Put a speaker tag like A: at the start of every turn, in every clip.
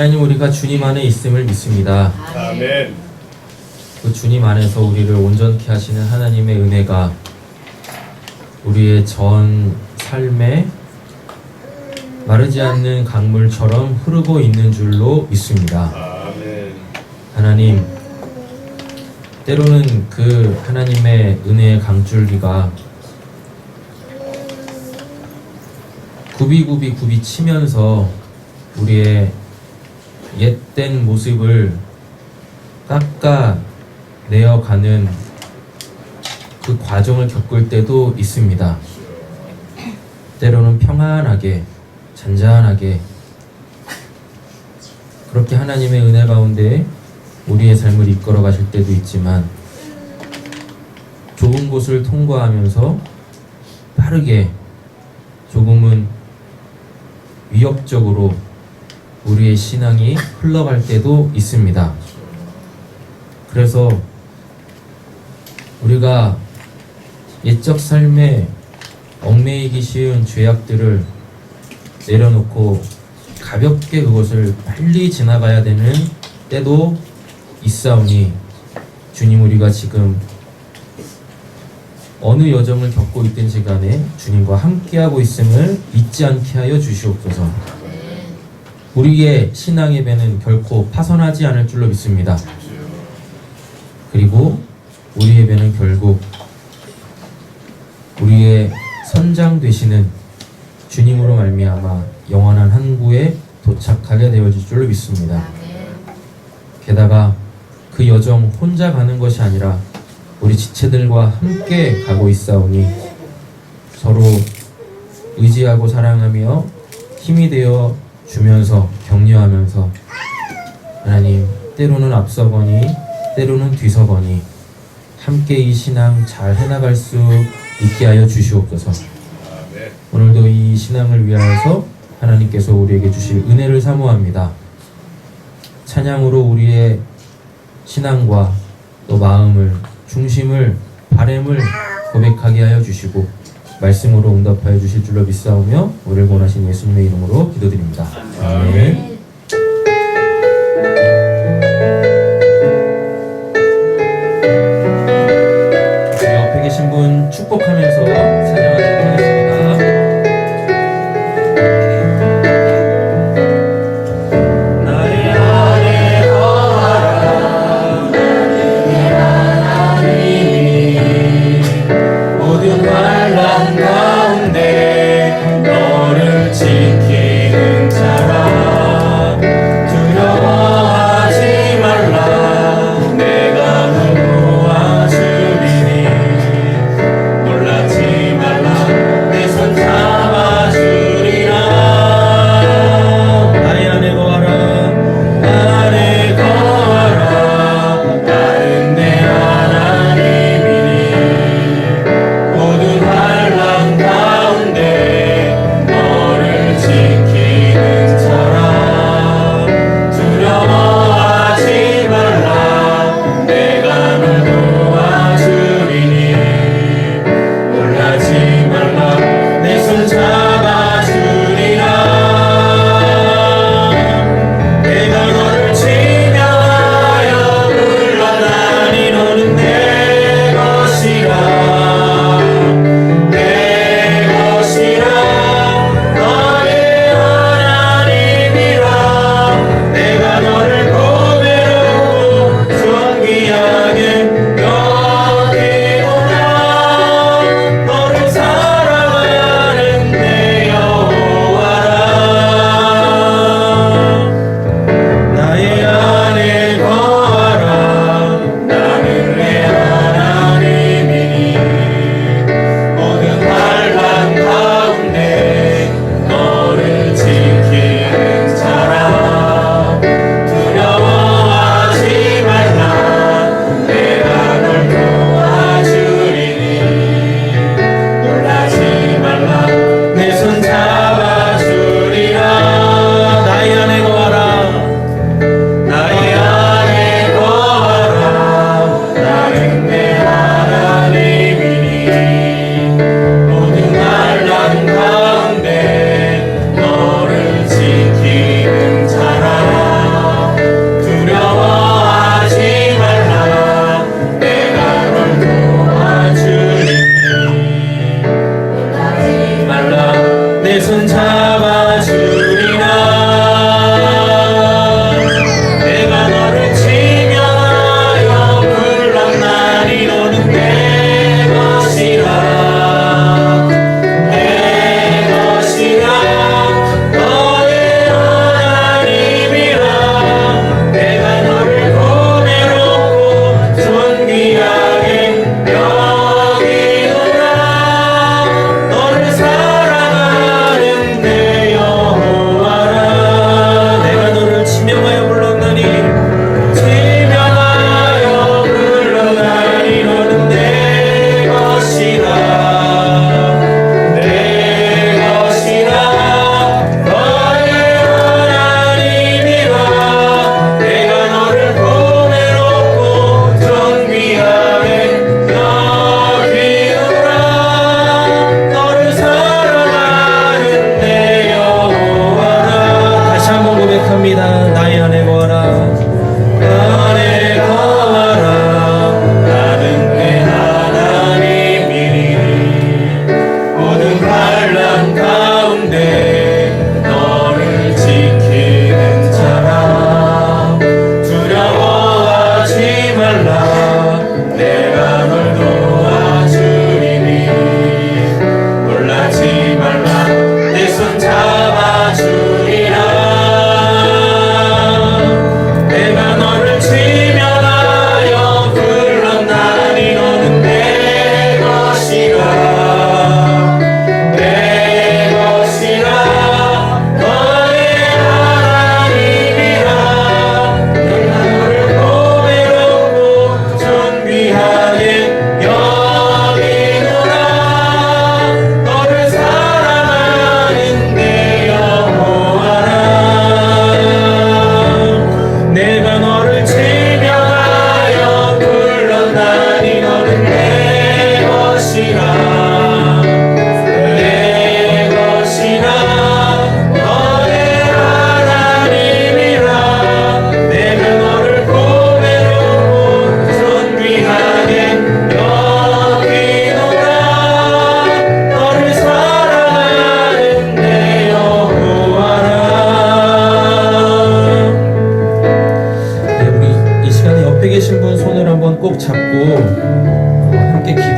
A: 하나님, 우리가 주님 안에 있음을 믿습니다.
B: 아멘.
A: 그 주님 안에서 우리를 온전케 하시는 하나님의 은혜가 우리의 전 삶에 마르지 않는 강물처럼 흐르고 있는 줄로 믿습니다.
B: 아멘.
A: 하나님, 때로는 그 하나님의 은혜의 강줄기가 굽이 치면서 우리의 옛된 모습을 깎아내어가는 그 과정을 겪을 때도 있습니다. 때로는 평안하게, 잔잔하게 그렇게 하나님의 은혜 가운데 우리의 삶을 이끌어 가실 때도 있지만, 좁은 곳을 통과하면서 빠르게, 조금은 위협적으로 우리의 신앙이 흘러갈 때도 있습니다. 그래서 우리가 옛적 삶에 얽매이기 쉬운 죄악들을 내려놓고 가볍게 그것을 빨리 지나가야 되는 때도 있사오니, 주님, 우리가 지금 어느 여정을 겪고 있든지 간에 주님과 함께하고 있음을 잊지 않게 하여 주시옵소서. 우리의 신앙의 배는 결코 파손하지 않을 줄로 믿습니다. 그리고 우리의 배는 결국 우리의 선장 되시는 주님으로 말미암아 영원한 항구에 도착하게 되어질 줄로 믿습니다. 게다가 그 여정 혼자 가는 것이 아니라 우리 지체들과 함께 가고 있사오니, 서로 의지하고 사랑하며 힘이 되어 주면서 격려하면서, 하나님, 때로는 앞서거니 때로는 뒤서거니 함께 이 신앙 잘 해나갈 수 있게 하여 주시옵소서. 오늘도 이 신앙을 위하여서 하나님께서 우리에게 주실 은혜를 사모합니다. 찬양으로 우리의 신앙과 또 마음을, 중심을, 바램을 고백하게 하여 주시고, 말씀으로 응답하여 주실 줄로 믿사오며 우리를 구원하신 예수님의 이름으로 기도드립니다. 아멘. 옆에 계신 분 축복하면서 찬양하도록 하겠습니다.
B: 놀라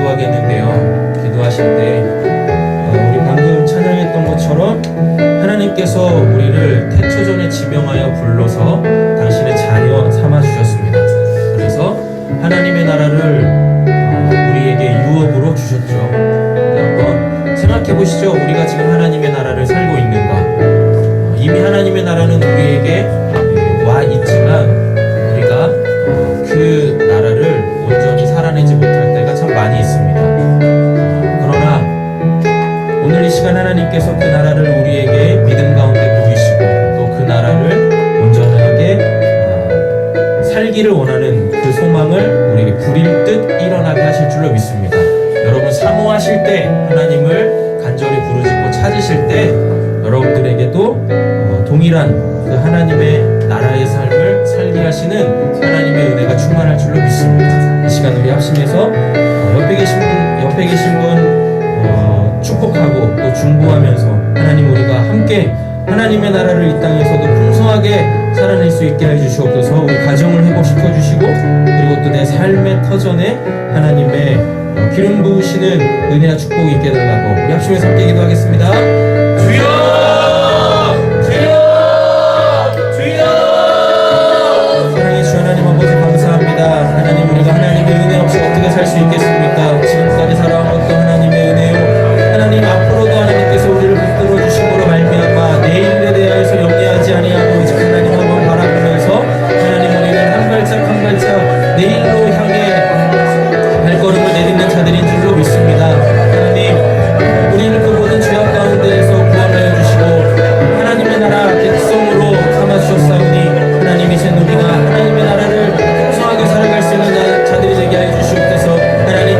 A: 기도하겠는데요. 기도하실 때 우리 방금 찬양했던 것처럼 하나님께서 우리를 태초전에 지명하여 불러서 당신의 자녀 삼아 주셨습니다. 그래서 하나님의 나라를 우리에게 유업으로 주셨죠. 한번 생각해 보시죠. 우리가 지금 하나님의 나라를 살고 있는가? 이미 하나님의 나라는 우리에게 와 있지만 우리가 그 나라를 온전히 살아내지 못할 때가 참 많이 있습니다. 그러나 오늘 이 시간 하나님께서 그 나라를 우리에게 믿음 가운데 보이시고 또 그 나라를 온전하게 살기를 원하는 그 소망을 우리에게 불일 듯 일어나게 하실 줄로 믿습니다. 여러분 사모하실 때 하나님을 간절히 부르짖고 찾으실 때 여러분들에게도 동일한 그 하나님의 나라의 삶을 살게 하시는 하나님의 은혜가 충만할 줄로 믿습니다. 이 시간 우리 합심해서 옆에 계신 분 축복하고 또 중보하면서 하나님 우리가 함께 하나님의 나라를 이 땅에서도 풍성하게 살아낼 수 있게 해주시옵소서. 우리 가정을 회복시켜 주시고 그리고 또 내 삶의 터전에 하나님의 기름 부으시는 은혜와 축복이 있게 달라고 우리 합심해서 함께 기도하겠습니다. 주여! 사랑의 주 하나님 아버지 감사합니다. 하나님 우리가 하나님의 은혜 없이 어떻게 살 수 있겠습니까? 지금까지 살아온 것도 하나님의 은혜요. 하나님 앞으로도 하나님께서 우리를 붙들어 주심으로 말미암아 내일에 대하여서 염려하지 아니하고 오직 하나님 한번 바라보면서 하나님 우리는 한 발짝 한 발짝 내일로 향해 발걸음을 내딛는 자들인 줄로 믿습니다. 하나님 우리를 그 모든 죄악 가운데에서 구원하여 주시고 하나님의 나라 백성으로 삼아주셨사오니 하나님 이젠 우리가 하나님의 나라를 풍성하게 살아갈 수 있는 자들이 되게 하여 주시옵소서. 하나님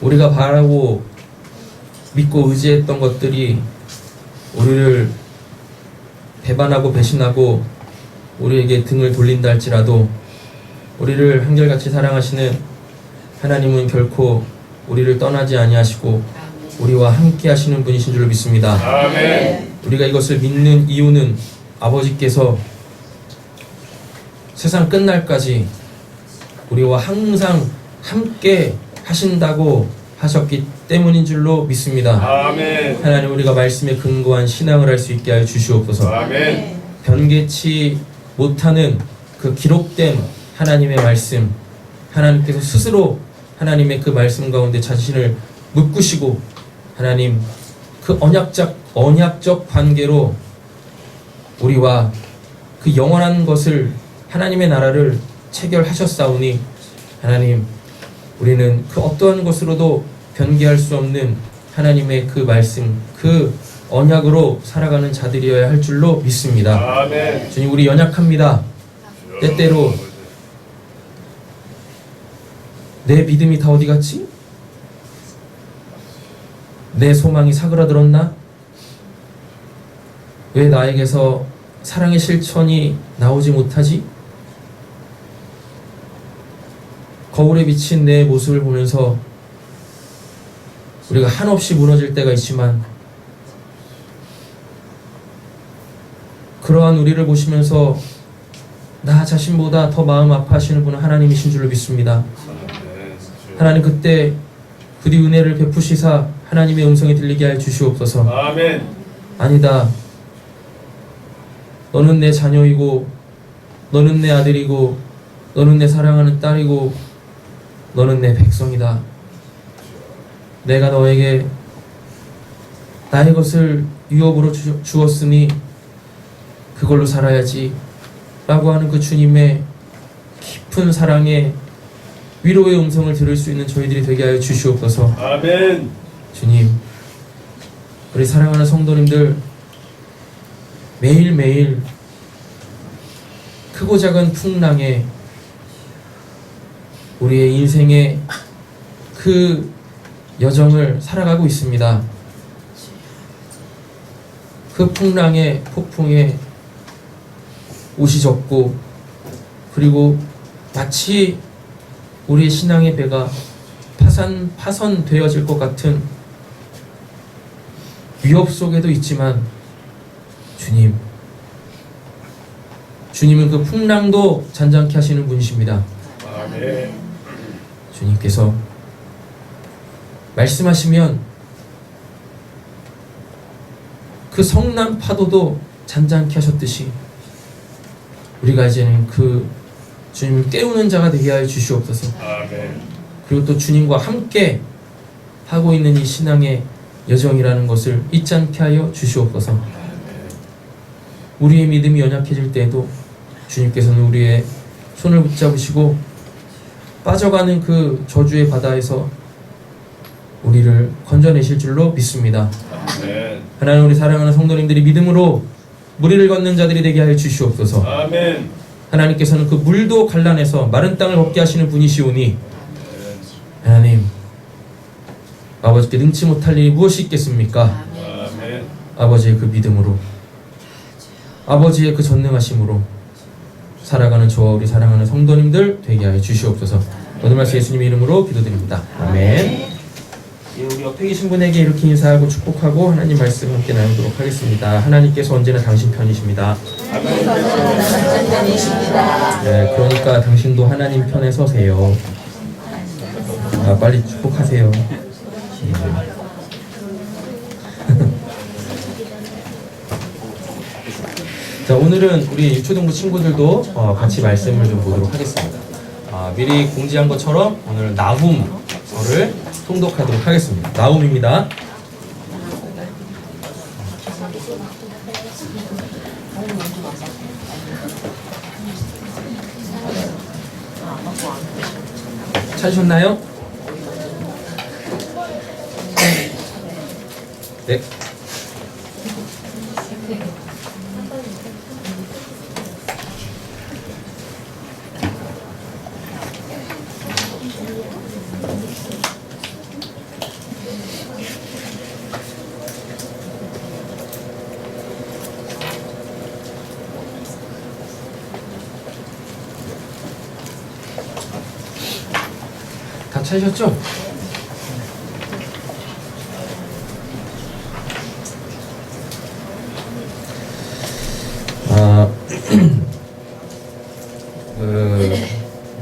A: 우리가 바라고 믿고 의지했던 것들이 우리를 배반하고 배신하고 우리에게 등을 돌린다 할지라도 우리를 한결같이 사랑하시는 하나님은 결코 우리를 떠나지 아니하시고 우리와 함께 하시는 분이신 줄로 믿습니다.
B: 아멘.
A: 우리가 이것을 믿는 이유는 아버지께서 세상 끝날까지 우리와 항상 함께 하신다고 하셨기 때문인 줄로 믿습니다.
B: 아멘.
A: 하나님, 우리가 말씀에 근거한 신앙을 할 수 있게 하여 주시옵소서.
B: 아멘.
A: 변개치 못하는 그 기록된 하나님의 말씀, 하나님께서 스스로 하나님의 그 말씀 가운데 자신을 묶으시고 하나님 그 언약적 관계로 우리와 그 영원한 것을 하나님의 나라를 체결하셨사오니 하나님, 우리는 그 어떠한 것으로도 변개할 수 없는 하나님의 그 말씀, 그 언약으로 살아가는 자들이어야 할 줄로 믿습니다.
B: 아멘.
A: 주님, 우리 연약합니다. 때때로 내 믿음이 다 어디 갔지? 내 소망이 사그라들었나? 왜 나에게서 사랑의 실천이 나오지 못하지? 거울에 비친 내 모습을 보면서 우리가 한없이 무너질 때가 있지만 그러한 우리를 보시면서 나 자신보다 더 마음 아파하시는 분은 하나님이신 줄로 믿습니다. 하나님, 그때 부디 은혜를 베푸시사 하나님의 음성이 들리게 하여 주시옵소서.
B: 아멘.
A: 아니다, 너는 내 자녀이고 너는 내 아들이고 너는 내 사랑하는 딸이고 너는 내 백성이다. 내가 너에게 나의 것을 유업으로 주었으니 그걸로 살아야지 라고 하는 그 주님의 깊은 사랑의 위로의 음성을 들을 수 있는 저희들이 되게 하여 주시옵소서.
B: 아멘.
A: 주님, 우리 사랑하는 성도님들 매일매일 크고 작은 풍랑에 우리의 인생의 그 여정을 살아가고 있습니다. 그 풍랑에, 폭풍에 옷이 젖고, 그리고 마치 우리의 신앙의 배가 파선되어질 것 같은 위협 속에도 있지만 주님은 그 풍랑도 잔잔케 하시는 분이십니다.
B: 아멘.
A: 주님께서 말씀하시면 그 성난 파도도 잔잔케 하셨듯이 우리가 이제는 그 주님을 깨우는 자가 되게 하여 주시옵소서.
B: 아멘.
A: 그리고 또 주님과 함께 하고 있는 이 신앙의 여정이라는 것을 잊지 않게 하여 주시옵소서. 우리의 믿음이 연약해질 때에도 주님께서는 우리의 손을 붙잡으시고 빠져가는 그 저주의 바다에서 우리를 건져내실 줄로 믿습니다.
B: 아멘.
A: 하나님, 우리 사랑하는 성도님들이 믿음으로 무리를 걷는 자들이 되게 하여 주시옵소서.
B: 아멘.
A: 하나님께서는 그 물도 갈라내서 마른 땅을 걷게 하시는 분이시오니 하나님, 아버지께 능치 못할 일이 무엇이 있겠습니까?
B: 아멘.
A: 아버지의 그 믿음으로, 아버지의 그 전능하심으로 살아가는 저와 우리 사랑하는 성도님들 되게 하여 주시옵소서. 오늘 말씀 예수님의 이름으로 기도드립니다. 아멘. 예, 우리 옆에 계신 분에게 이렇게 인사하고 축복하고 하나님 말씀 함께 나누도록 하겠습니다. 하나님께서 언제나 당신 편이십니다. 네, 그러니까 당신도 하나님 편에 서세요. 빨리 축복하세요. 자, 오늘은 우리 유초등부 친구들도 같이 말씀을 좀 보도록 하겠습니다. 미리 공지한 것처럼 오늘 나훔서를 통독하도록 하겠습니다. 나훔입니다. 찾으셨나요? 네. 다 찾으셨죠?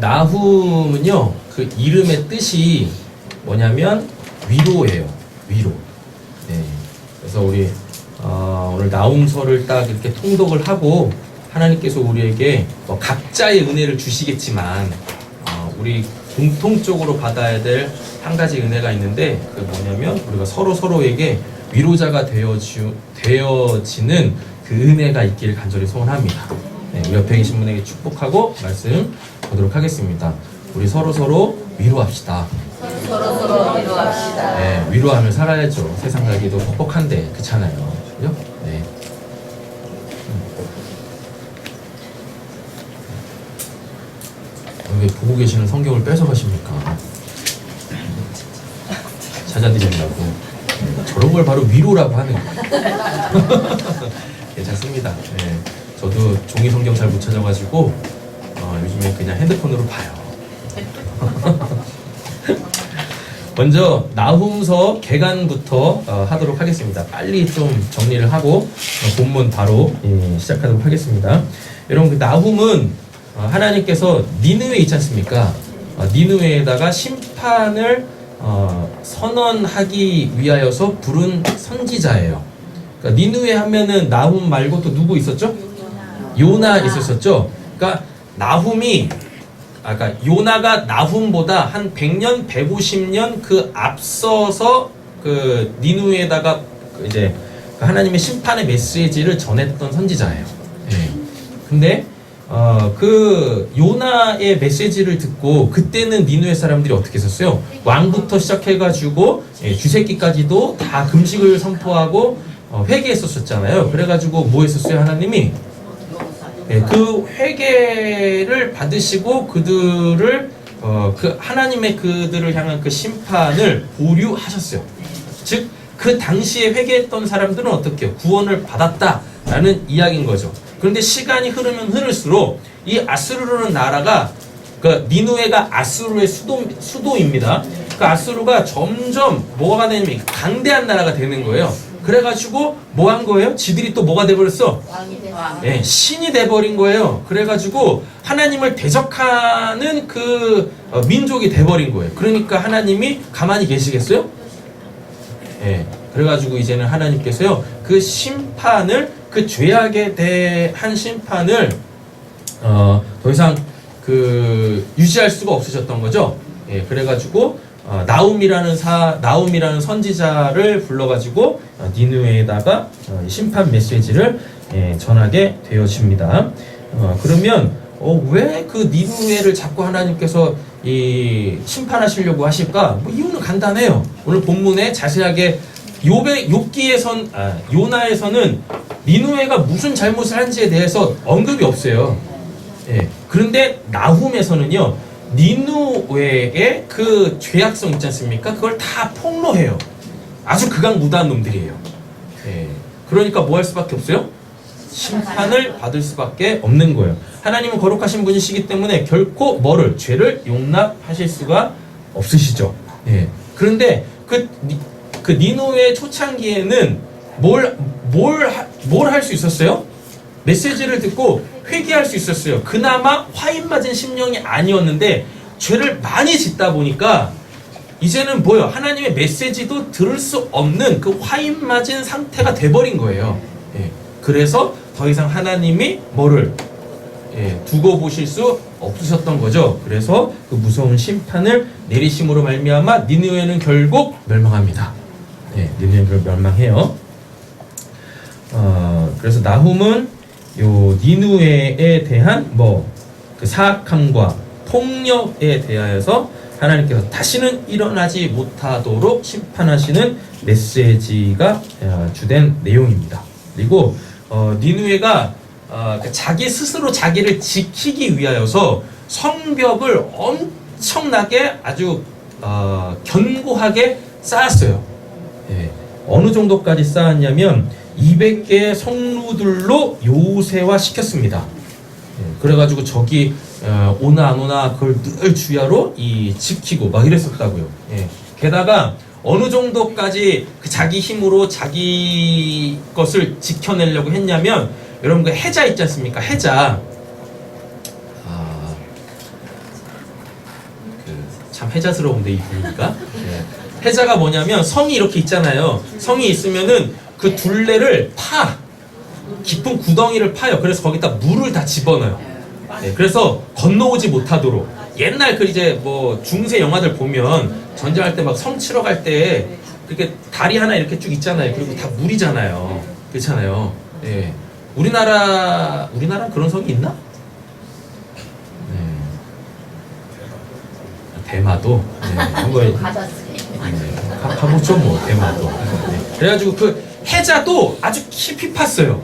A: 나훔은요, 그 이름의 뜻이 뭐냐면 위로예요. 위로. 네. 그래서 우리 오늘 나훔서를 딱 이렇게 통독을 하고 하나님께서 우리에게 각자의 은혜를 주시겠지만 우리 공통적으로 받아야 될 한 가지 은혜가 있는데 그 뭐냐면 우리가 서로에게 위로자가 되어지는 그 은혜가 있기를 간절히 소원합니다. 네, 우리 옆에 계신 분에게 축복하고 말씀 보도록 하겠습니다. 우리 서로 위로합시다.
C: 서로 위로합시다.
A: 네, 위로하며 살아야죠. 세상 살기도 퍽퍽한데 그렇잖아요. 그죠? 네. 왜 보고 계시는 성경을 뺏어가십니까? 찾아드린다고. 저런 걸 바로 위로라고 하는 거예요. 괜찮습니다. 네. 저도 종이 성경 잘 못 찾아가지고 요즘에 그냥 핸드폰으로 봐요. 먼저 나훔서 개간부터 하도록 하겠습니다. 빨리 좀 정리를 하고 본문 바로 시작하도록 하겠습니다. 여러분, 그 나훔은 하나님께서 니느웨 있지 않습니까? 니느웨에다가 심판을 선언하기 위하여서 부른 선지자예요. 그러니까 니느웨 하면은 나훔 말고 또 누구 있었죠? 요나 있었었죠. 그러니까 나훔이 그러니까 요나가 나훔보다 한 100년, 150년 그 앞서서 그 니느웨에다가 이제 하나님의 심판의 메시지를 전했던 선지자예요. 예. 근데 그 요나의 메시지를 듣고 그때는 니느웨 사람들이 어떻게 했었어요? 왕부터 시작해가지고 쥐새끼까지도 다 금식을 선포하고 회개했었잖아요. 그래가지고 뭐 했었어요? 하나님이 그 회개를 받으시고 그들을 그 하나님의 그들을 향한 그 심판을 보류하셨어요. 즉 그 당시에 회개했던 사람들은 어떻게 해요? 구원을 받았다라는 이야기인 거죠. 그런데 시간이 흐르면 흐를수록 이 아수르라는 나라가 그 니느웨가 아수르의 수도입니다. 그 아수르가 점점 뭐가 되냐면 강대한 나라가 되는 거예요. 그래가지고 뭐 한 거예요? 지들이 또 뭐가 돼버렸어? 네, 신이 돼버린 거예요. 그래가지고 하나님을 대적하는 그 민족이 돼버린 거예요. 그러니까 하나님이 가만히 계시겠어요? 네, 그래가지고 이제는 하나님께서요 그 심판을 그 죄악에 대한 심판을 더 이상 그 유지할 수가 없으셨던 거죠. 예, 그래가지고 나훔이라는 선지자를 불러가지고 니느웨에다가 심판 메시지를 전하게 되어집니다. 그러면 왜 그 니느웨를 자꾸 하나님께서 이 심판하시려고 하실까? 뭐 이유는 간단해요. 오늘 본문에 자세하게 요나에서는 니느웨가 무슨 잘못을 한지에 대해서 언급이 없어요. 예. 그런데 나훔에서는요, 니느웨의 그 죄악성 있지 않습니까? 그걸 다 폭로해요. 아주 극악무도한 놈들이에요. 예. 그러니까 뭐 할 수밖에 없어요? 심판을 받을 수밖에 없는 거예요. 하나님은 거룩하신 분이시기 때문에 결코 뭐를? 죄를 용납하실 수가 없으시죠. 예. 그런데 그 니느웨 초창기에는 뭘 할 수 있었어요? 메시지를 듣고 회개할 수 있었어요. 그나마 화인 맞은 심령이 아니었는데 죄를 많이 짓다 보니까 이제는 뭐예요? 하나님의 메시지도 들을 수 없는 그 화인 맞은 상태가 돼버린 거예요. 예. 그래서 더 이상 하나님이 뭐를 두고 보실 수 없으셨던 거죠. 그래서 그 무서운 심판을 내리심으로 말미암아 니느웨는 결국 멸망합니다. 예, 니느웨는 결국 멸망해요. 그래서 나훔은 요 니느웨에 대한 그 사악함과 폭력에 대하여서 하나님께서 다시는 일어나지 못하도록 심판하시는 메시지가 주된 내용입니다. 그리고 니느웨가 자기 스스로 자기를 지키기 위하여서 성벽을 엄청나게 아주 견고하게 쌓았어요. 예, 어느 정도까지 쌓았냐면 200개의 성루들로 요새화 시켰습니다. 예, 그래가지고 저기 오나 안 오나 그걸 늘 주야로 지키고 막 이랬었다고요. 예. 게다가 어느 정도까지 그 자기 힘으로 자기 것을 지켜내려고 했냐면 여러분 그 해자 있지 않습니까? 해자. 참 해자스러운데 이 분위기가. 예. 해자가 뭐냐면 성이 이렇게 있잖아요. 성이 있으면은 그 둘레를 깊은 구덩이를 파요. 그래서 거기다 물을 다 집어넣어요. 네, 그래서 건너오지 못하도록. 옛날 그 이제 뭐 중세 영화들 보면 전쟁할 때 막 성 치러 갈 때 그렇게 다리 하나 이렇게 쭉 있잖아요. 그리고 다 물이잖아요. 그렇잖아요. 예. 우리나라 그런 성이 있나? 네. 대마도. 네. 한번 가보죠 뭐 대마도. 네. 그래가지고 그 해자도 아주 깊이 팠어요.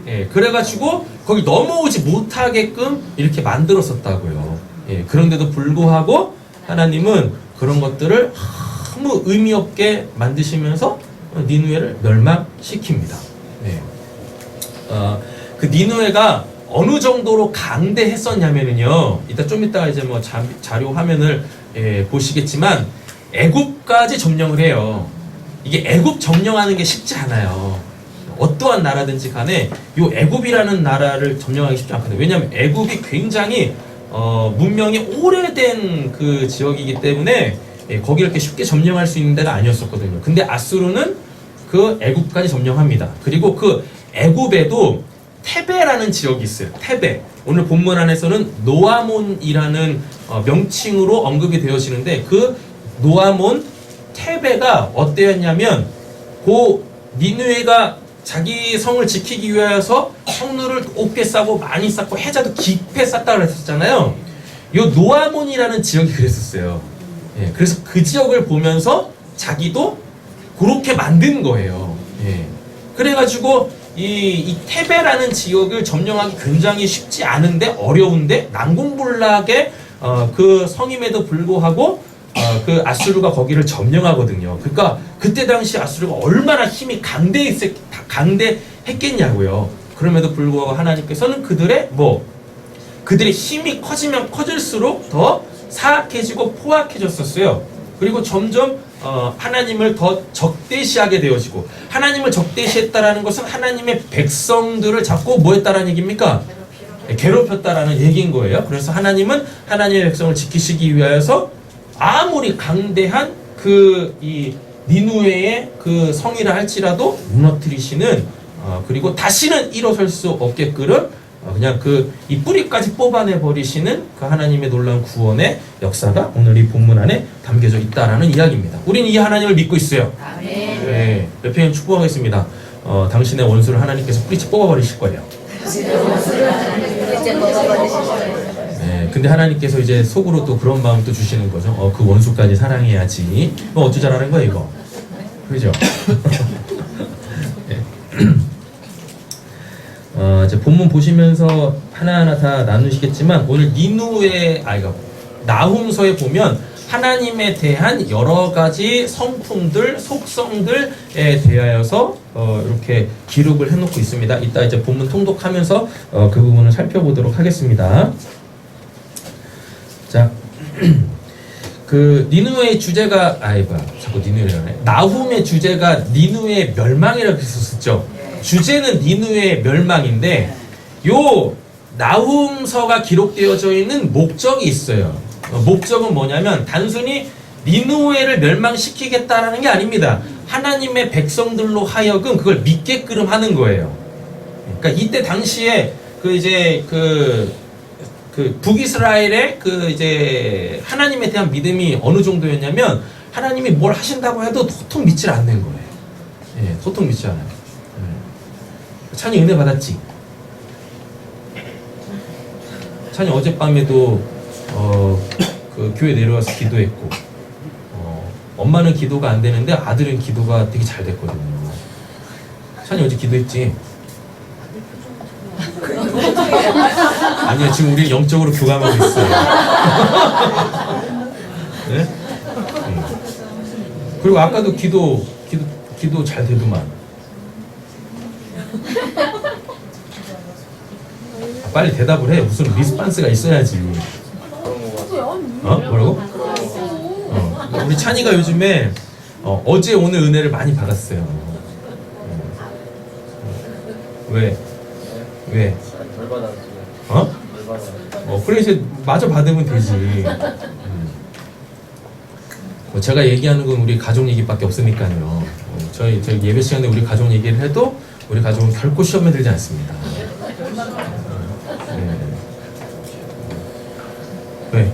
A: 예, 그래가지고 거기 넘어오지 못하게끔 이렇게 만들었었다고요. 예, 그런데도 불구하고 하나님은 그런 것들을 아무 의미 없게 만드시면서 니누에를 멸망시킵니다. 예. 그 니누에가 어느 정도로 강대했었냐면은요. 이따 좀 이따가 이제 뭐 자료 화면을 보시겠지만 애굽까지 점령을 해요. 이게 애굽 점령하는 게 쉽지 않아요. 어떠한 나라든지 간에 요 애굽이라는 나라를 점령하기 쉽지 않거든요. 왜냐하면 애굽이 굉장히 문명이 오래된 그 지역이기 때문에 거기 이렇게 쉽게 점령할 수 있는 데가 아니었었거든요. 근데 아수르는 그 애굽까지 점령합니다. 그리고 그 애굽에도 테베라는 지역이 있어요. 테베. 오늘 본문 안에서는 노아몬이라는 명칭으로 언급이 되어지는데 그 노아몬 테베가 어때였냐면 그 니느웨가 자기 성을 지키기 위해서 성루를 높게 쌓고 많이 쌓고 해자도 깊게 쌓다고 했었잖아요. 이 노아몬이라는 지역이 그랬었어요. 예, 그래서 그 지역을 보면서 자기도 그렇게 만든 거예요. 예. 그래가지고 이 테베라는 지역을 점령하기 굉장히 쉽지 않은데 어려운데 난공불락의 그 성임에도 불구하고 그 아수르가 거기를 점령하거든요. 그러니까 그때 당시 아수르가 얼마나 힘이 강대했겠냐고요. 그럼에도 불구하고 하나님께서는 그들의 힘이 커지면 커질수록 더 사악해지고 포악해졌었어요. 그리고 점점 하나님을 더 적대시하게 되어지고, 하나님을 적대시했다라는 것은 하나님의 백성들을 자꾸 뭐 했다라는 얘기입니까? 괴롭혔다라는 얘기인 거예요. 그래서 하나님은 하나님의 백성을 지키시기 위하여서 아무리 강대한 이 니누웨의 그 성이라 할지라도 무너뜨리시는, 그리고 다시는 일어설 수 없게끔 그냥 이 뿌리까지 뽑아내 버리시는 그 하나님의 놀라운 구원의 역사가 오늘 이 본문 안에 담겨져 있다라는 이야기입니다. 우리는 이 하나님을 믿고 있어요. 네, 옆에 있는 축복하겠습니다. 당신의 원수를 하나님께서 뿌리째 뽑아버리실 거예요. 네, 근데 하나님께서 이제 속으로 또 그런 마음도 주시는 거죠. 그 원수까지 사랑해야지. 어쩌자라는 거야 이거. 그죠? 네. 이제 본문 보시면서 하나하나 다 나누시겠지만 오늘 나훔서에 보면 하나님에 대한 여러 가지 성품들, 속성들에 대하여서 이렇게 기록을 해놓고 있습니다. 이따 이제 본문 통독하면서 그 부분을 살펴보도록 하겠습니다. 자, 그 니누웨의 주제가 자꾸 니누웨라네. 나훔의 주제가 니누웨의 멸망이라고 했었죠. 주제는 니누웨의 멸망인데 요 나훔서가 기록되어져 있는 목적이 있어요. 목적은 뭐냐면 단순히 니누웨를 멸망시키겠다라는 게 아닙니다. 하나님의 백성들로 하여금 그걸 믿게끔 하는 거예요. 그러니까 이때 당시에 그 북이스라엘의 이제 하나님에 대한 믿음이 어느 정도였냐면 하나님이 뭘 하신다고 해도 도통 믿질 않는 거예요. 예, 도통 믿지 않아요. 찬이 은혜 받았지? 찬이 어젯밤에도 그 교회 내려와서 기도했고, 엄마는 기도가 안 되는데 아들은 기도가 되게 잘 됐거든요. 찬이 어제 기도했지? 아니요, 지금 우리 영적으로 교감하고 있어요. 네? 그리고 아까도 기도 잘 되더만. 빨리 대답을 해. 무슨 리스판스가 있어야지. 뭐라고? 우리 찬이가 요즘에 어제 오늘 은혜를 많이 받았어요. 왜?
B: 덜 받았어요. 덜 받았어요.
A: 그래 이제 마저 받으면 되지. 제가 얘기하는 건 우리 가족 얘기밖에 없으니까요. 저희 예배 시간에 우리 가족 얘기를 해도 우리 가족은 결코 시험에 들지 않습니다. 왜?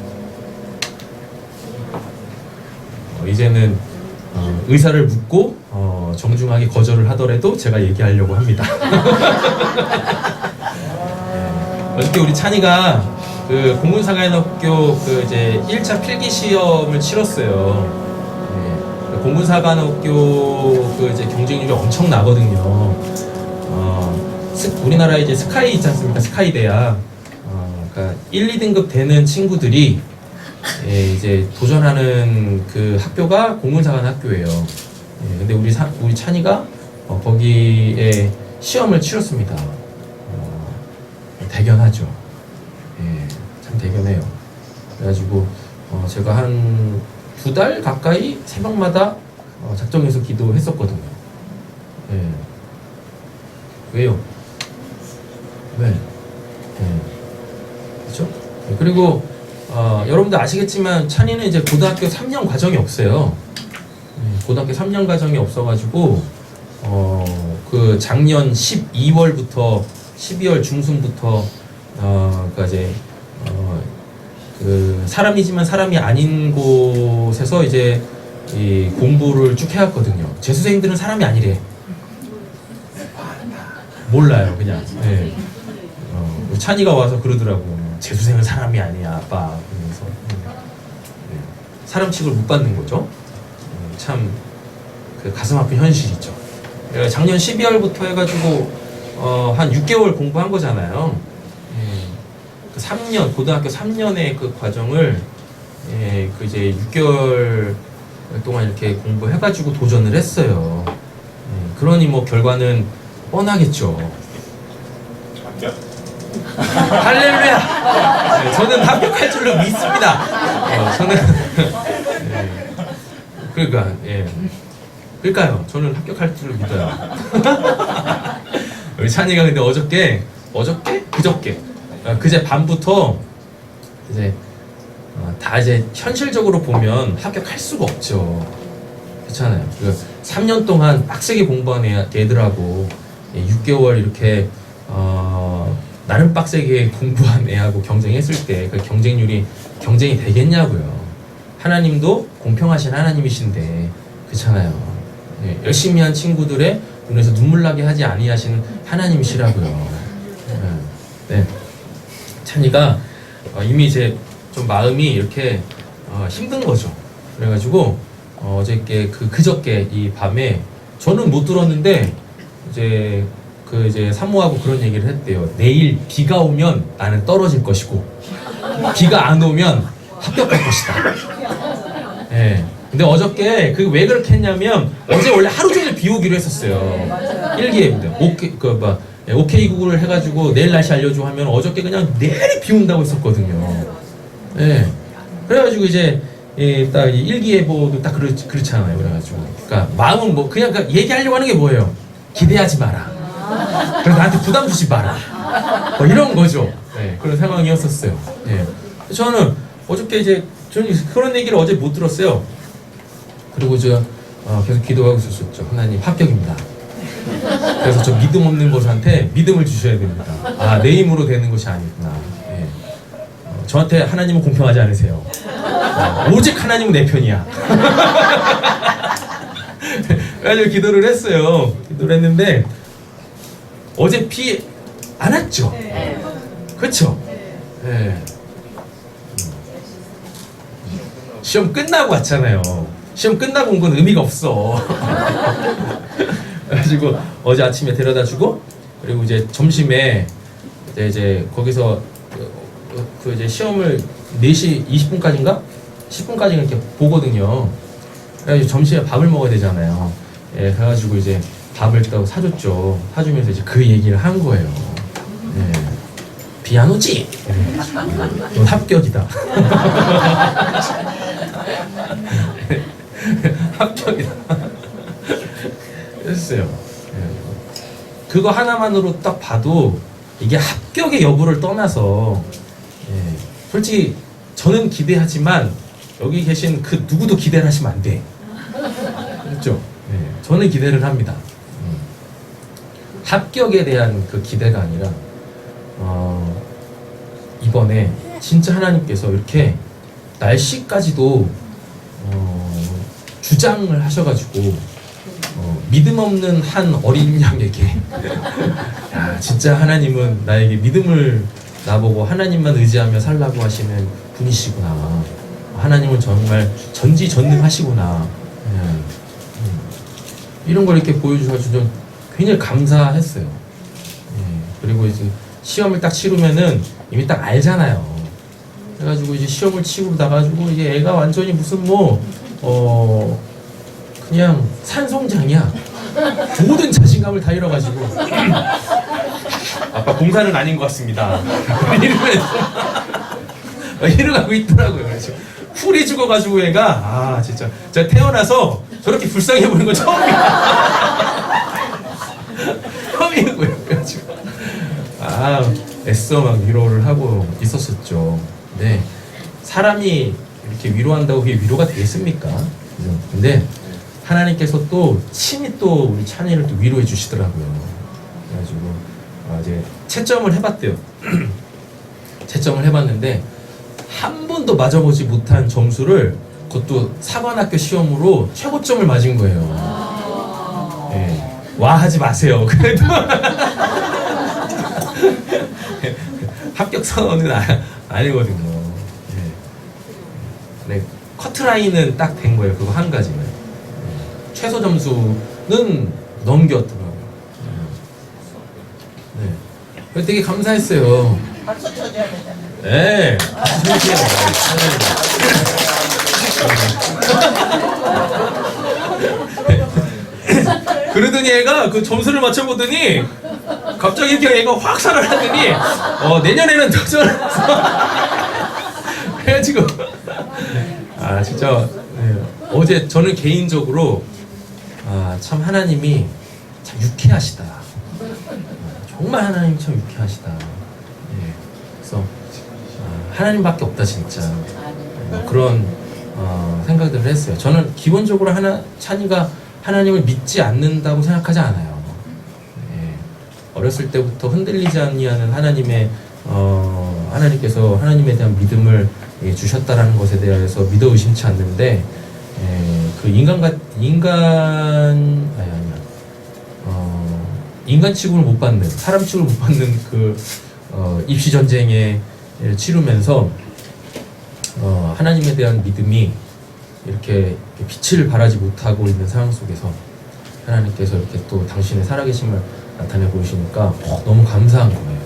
A: 이제는 의사를 묻고 정중하게 거절을 하더라도 제가 얘기하려고 합니다. 어저께 우리 찬이가 그 공군사관학교 그 이제 1차 필기 시험을 치렀어요. 공군사관학교 그 이제 경쟁률이 엄청 나거든요. 우리나라 이제 스카이 있지 않습니까? 스카이 대학. 그러니까 1, 2등급 되는 친구들이 이제 도전하는 그 학교가 공군사관학교예요. 근데 우리 찬이가 거기에 시험을 치렀습니다. 대견하죠. 참 대견해요. 그래가지고 제가 한 2달 가까이 새벽마다 작정해서 기도했었거든요. 왜요? 왜? 그렇죠? 그리고 여러분들 아시겠지만 찬이는 이제 고등학교 3년 과정이 없어요. 고등학교 3년 과정이 없어가지고 그 작년 12월부터 12월 중순부터 그러니까 이제 그 사람이지만 사람이 아닌 곳에서 이제 이 공부를 쭉 해왔거든요. 재수생들은 사람이 아니래. 몰라요, 그냥. 우리 찬이가 와서 그러더라고. 재수생은 사람이 아니야, 아빠. 그러면서 사람 취급을 못 받는 거죠. 참 그 가슴 아픈 현실이죠. 작년 12월부터 해가지고 한 6개월 공부한 거잖아요. 그 3년 고등학교 3년의 그 과정을 그 이제 6개월 동안 이렇게 공부해가지고 도전을 했어요. 그러니 뭐 결과는 뻔하겠죠.
B: 합격?
A: 할렐루야! 저는 합격할 줄로 믿습니다. 저는 그러니까요. 저는 합격할 줄로 믿어요. 우리 찬이가 근데 그제 밤부터 이제 다 이제 현실적으로 보면 합격할 수가 없죠. 그렇잖아요. 3년 동안 빡세게 공부한 애들하고 6개월 이렇게 나름 빡세게 공부한 애하고 경쟁했을 때 그 경쟁이 되겠냐고요. 하나님도 공평하신 하나님이신데 그렇잖아요. 열심히 한 친구들의 눈에서 눈물 나게 하지 아니하시는 하나님이시라고요. 찬이가 이미 이제 좀 마음이 이렇게 힘든 거죠. 그래가지고 그저께 이 밤에 저는 못 들었는데 이제 사모하고 그런 얘기를 했대요. 내일 비가 오면 나는 떨어질 것이고 비가 안 오면 합격할 것이다. 근데 어저께 왜 그렇게 했냐면 어제 원래 하루 종일 비 오기로 했었어요. 일기예보다 오케이 구글을 해가지고 내일 날씨 알려줘 하면 어저께 그냥 내리 비 온다고 했었거든요. 그래가지고 이제 딱 일기예보도 딱 그렇잖아요. 그래가지고 그러니까 마음은 뭐 그냥 얘기하려고 하는 게 뭐예요? 기대하지 마라. 그래서 나한테 부담 주지 마라. 뭐 이런 거죠. 그런 상황이었었어요. 저는 어저께 저는 그런 얘기를 어제 못 들었어요. 그리고 계속 기도하고 있었죠. 하나님 합격입니다. 그래서 저 믿음 없는 것한테 믿음을 주셔야 됩니다. 내 힘으로 되는 것이 아니구나. 저한테 하나님은 공평하지 않으세요. 오직 하나님은 내 편이야. 그래가지고 기도를 했어요. 기도를 했는데 어제 비 안 왔죠? 그렇죠? 시험 끝나고 왔잖아요. 시험 끝나고 온 건 의미가 없어. 그래가지고 어제 아침에 데려다주고 그리고 이제 점심에 이제 거기서 이제 시험을 4시 20분까지인가? 10분까지 이렇게 보거든요. 그래가지고 점심에 밥을 먹어야 되잖아요. 그래가지고 이제 밥을 또 사줬죠. 사주면서 이제 그 얘기를 한 거예요. 피아노지. 넌 합격이다. 합격이다. 했어요. 그거 하나만으로 딱 봐도 이게 합격의 여부를 떠나서 솔직히 저는 기대하지만 여기 계신 그 누구도 기대를 하시면 안 돼. 그렇죠? 저는 기대를 합니다. 합격에 대한 그 기대가 아니라 이번에 진짜 하나님께서 이렇게 날씨까지도 주장을 하셔가지고 믿음 없는 한 어린 양에게 야, 진짜 하나님은 나에게 믿음을 나보고 하나님만 의지하며 살라고 하시는 분이시구나. 하나님은 정말 전지전능하시구나. 이런 걸 이렇게 보여주셔서 좀 굉장히 감사했어요. 그리고 이제 시험을 딱 치르면은 이미 딱 알잖아요. 그래가지고 이제 시험을 치고 나가지고 이제 애가 완전히 무슨 그냥 산송장이야. 모든 자신감을 다 잃어가지고 아빠 공사는 아닌 것 같습니다. 이러면서 이러고 있더라고요. 그래서 풀이 죽어가지고 애가 진짜 제가 태어나서 저렇게 불쌍해 보이는 건 처음이고요. 그래가지고 애써 막 위로를 하고 있었었죠. 네, 사람이 이렇게 위로한다고 그게 위로가 되겠습니까? 근데 하나님께서 또 친히 또 우리 찬이를 또 위로해 주시더라고요. 그래가지고 이제 채점을 해봤대요. 채점을 해봤는데 한 번도 맞아보지 못한 점수를 그것도 사관학교 시험으로 최고점을 맞은 거예요. 네. 와 하지 마세요. 그래도 합격 선언은 아니거든요. 네, 커트라인은 딱 된 거예요. 그거 한 가지는. 최소 점수는 넘겼더라고요. 네. 되게 감사했어요.
C: 박수 쳐줘야 되잖아.
A: 네. 그러더니 애가 그 점수를 맞춰보더니 갑자기 이렇게 애가 확 살아나더니 내년에는 도전해서 그래가지고 진짜 어제 저는 개인적으로 참 하나님이 참 유쾌하시다. 정말 하나님 참 유쾌하시다. 그래서 하나님밖에 없다 진짜. 그런 생각들을 했어요. 저는 기본적으로 찬이가 하나님을 믿지 않는다고 생각하지 않아요. 어렸을 때부터 흔들리지 아니하는 하나님께서 하나님에 대한 믿음을 주셨다라는 것에 대해서 믿어 의심치 않는데 그 인간 취급을 못 받는, 사람 취급을 못 받는 그 입시 전쟁에 치르면서 하나님에 대한 믿음이 이렇게 빛을 발하지 못하고 있는 상황 속에서 하나님께서 이렇게 또 당신의 살아계심을 나타내 보이시니까 너무 감사한 거예요.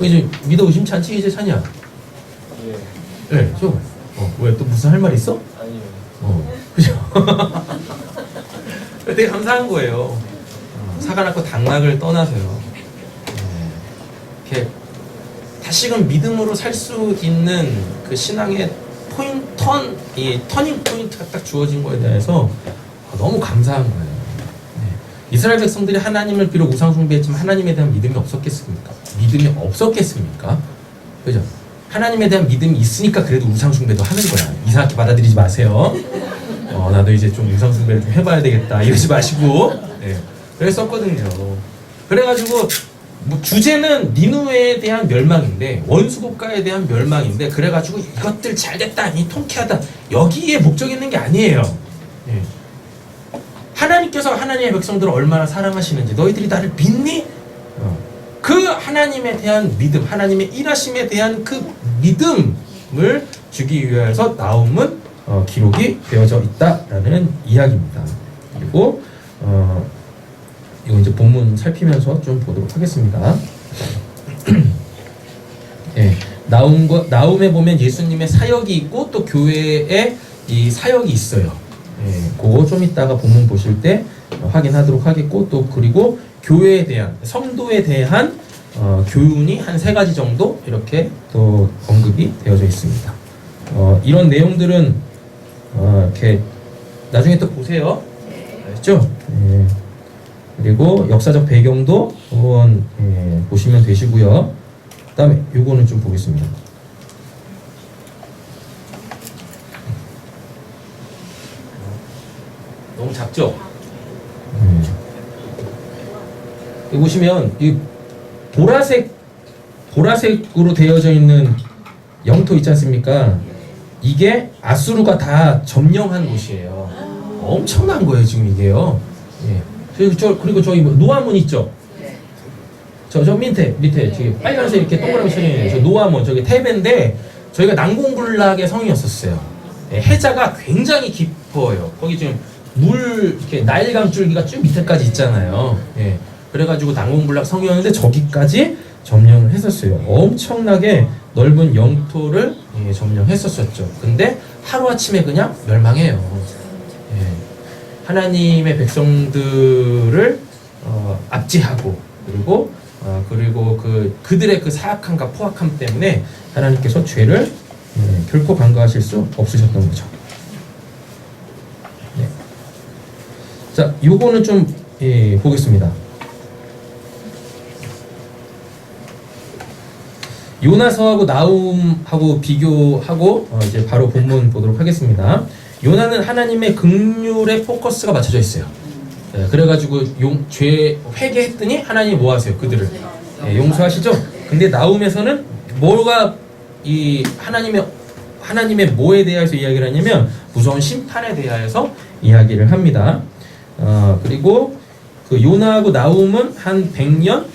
A: 이제 믿어 의심치 않지 이제 찬이야? 네, 좀. 왜 또 무슨 할 말 있어?
B: 아니요.
A: 그죠? 되게 감사한 거예요. 사관학교 당락을 떠나서요. 이렇게 다시금 믿음으로 살 수 있는 그 신앙의 터닝 포인트가 딱 주어진 거에 대해서 너무 감사한 거예요. 이스라엘 백성들이 하나님을 비록 우상 숭배했지만 하나님에 대한 믿음이 없었겠습니까? 믿음이 없었겠습니까? 그죠? 하나님에 대한 믿음이 있으니까 그래도 우상 숭배도 하는 거야. 이상하게 받아들이지 마세요. 나도 이제 좀 우상 숭배를 좀 해봐야 되겠다 이러지 마시고. 그랬었거든요. 그래가지고 주제는 니누웨에 대한 멸망인데, 원수국가에 대한 멸망인데, 그래가지고 이것들 잘됐다, 이 통쾌하다, 여기에 목적이 있는 게 아니에요. 하나님께서 하나님의 백성들을 얼마나 사랑하시는지 너희들이 나를 믿니? 그 하나님에 대한 믿음, 하나님의 일하심에 대한 그 믿음을 주기 위해서 나움은 기록이 되어져 있다라는 이야기입니다. 그리고 이거 이제 본문 살피면서 좀 보도록 하겠습니다. 나움에 보면 예수님의 사역이 있고 또 교회에 이 사역이 있어요. 그거 좀 이따가 본문 보실 때 확인하도록 하겠고, 또 그리고 교회에 대한, 성도에 대한 교훈이 한 3가지 정도 이렇게 또 언급이 되어져 있습니다. 이런 내용들은 이렇게 나중에 또 보세요. 알겠죠? 예. 그리고 역사적 배경도 한번 보시면 되시고요. 그 다음에 요거는 좀 보겠습니다. 너무 작죠? 여기 보시면 이 보라색으로 되어져 있는 영토 있지 않습니까? 이게 아수르가 다 점령한 곳이에요. 엄청난 거예요 지금 이게요. 예. 그리고 저기 뭐 노아문 있죠? 저 밑에 저기 빨간색 이렇게 동그라미 쳐있는 저 노아문 저기 테베인데 저희가 난공불락의 성이었었어요. 예, 해자가 굉장히 깊어요. 거기 지금 물 이렇게 나일강 줄기가 쭉 밑에까지 있잖아요. 예. 그래가지고 난공불락 성이었는데 저기까지 점령을 했었어요. 엄청나게 넓은 영토를 점령했었었죠. 근데 하루아침에 그냥 멸망해요. 예. 하나님의 백성들을 압제하고 그리고 그들의 그 사악함과 포악함 때문에 하나님께서 죄를 결코 간과하실 수 없으셨던 거죠. 네. 자, 요거는 좀 보겠습니다. 요나서하고 나훔하고 비교하고 이제 바로 본문 보도록 하겠습니다. 요나는 하나님의 긍휼에 포커스가 맞춰져 있어요. 그래가지고 죄 회개했더니 하나님이 뭐 하세요? 그들을 용서하시죠? 근데 나훔에서는 뭐가 이 하나님의 뭐에 대해서 이야기를 하냐면 무서운 심판에 대하여서 이야기를 합니다. 그리고 그 요나하고 나훔은 한 100년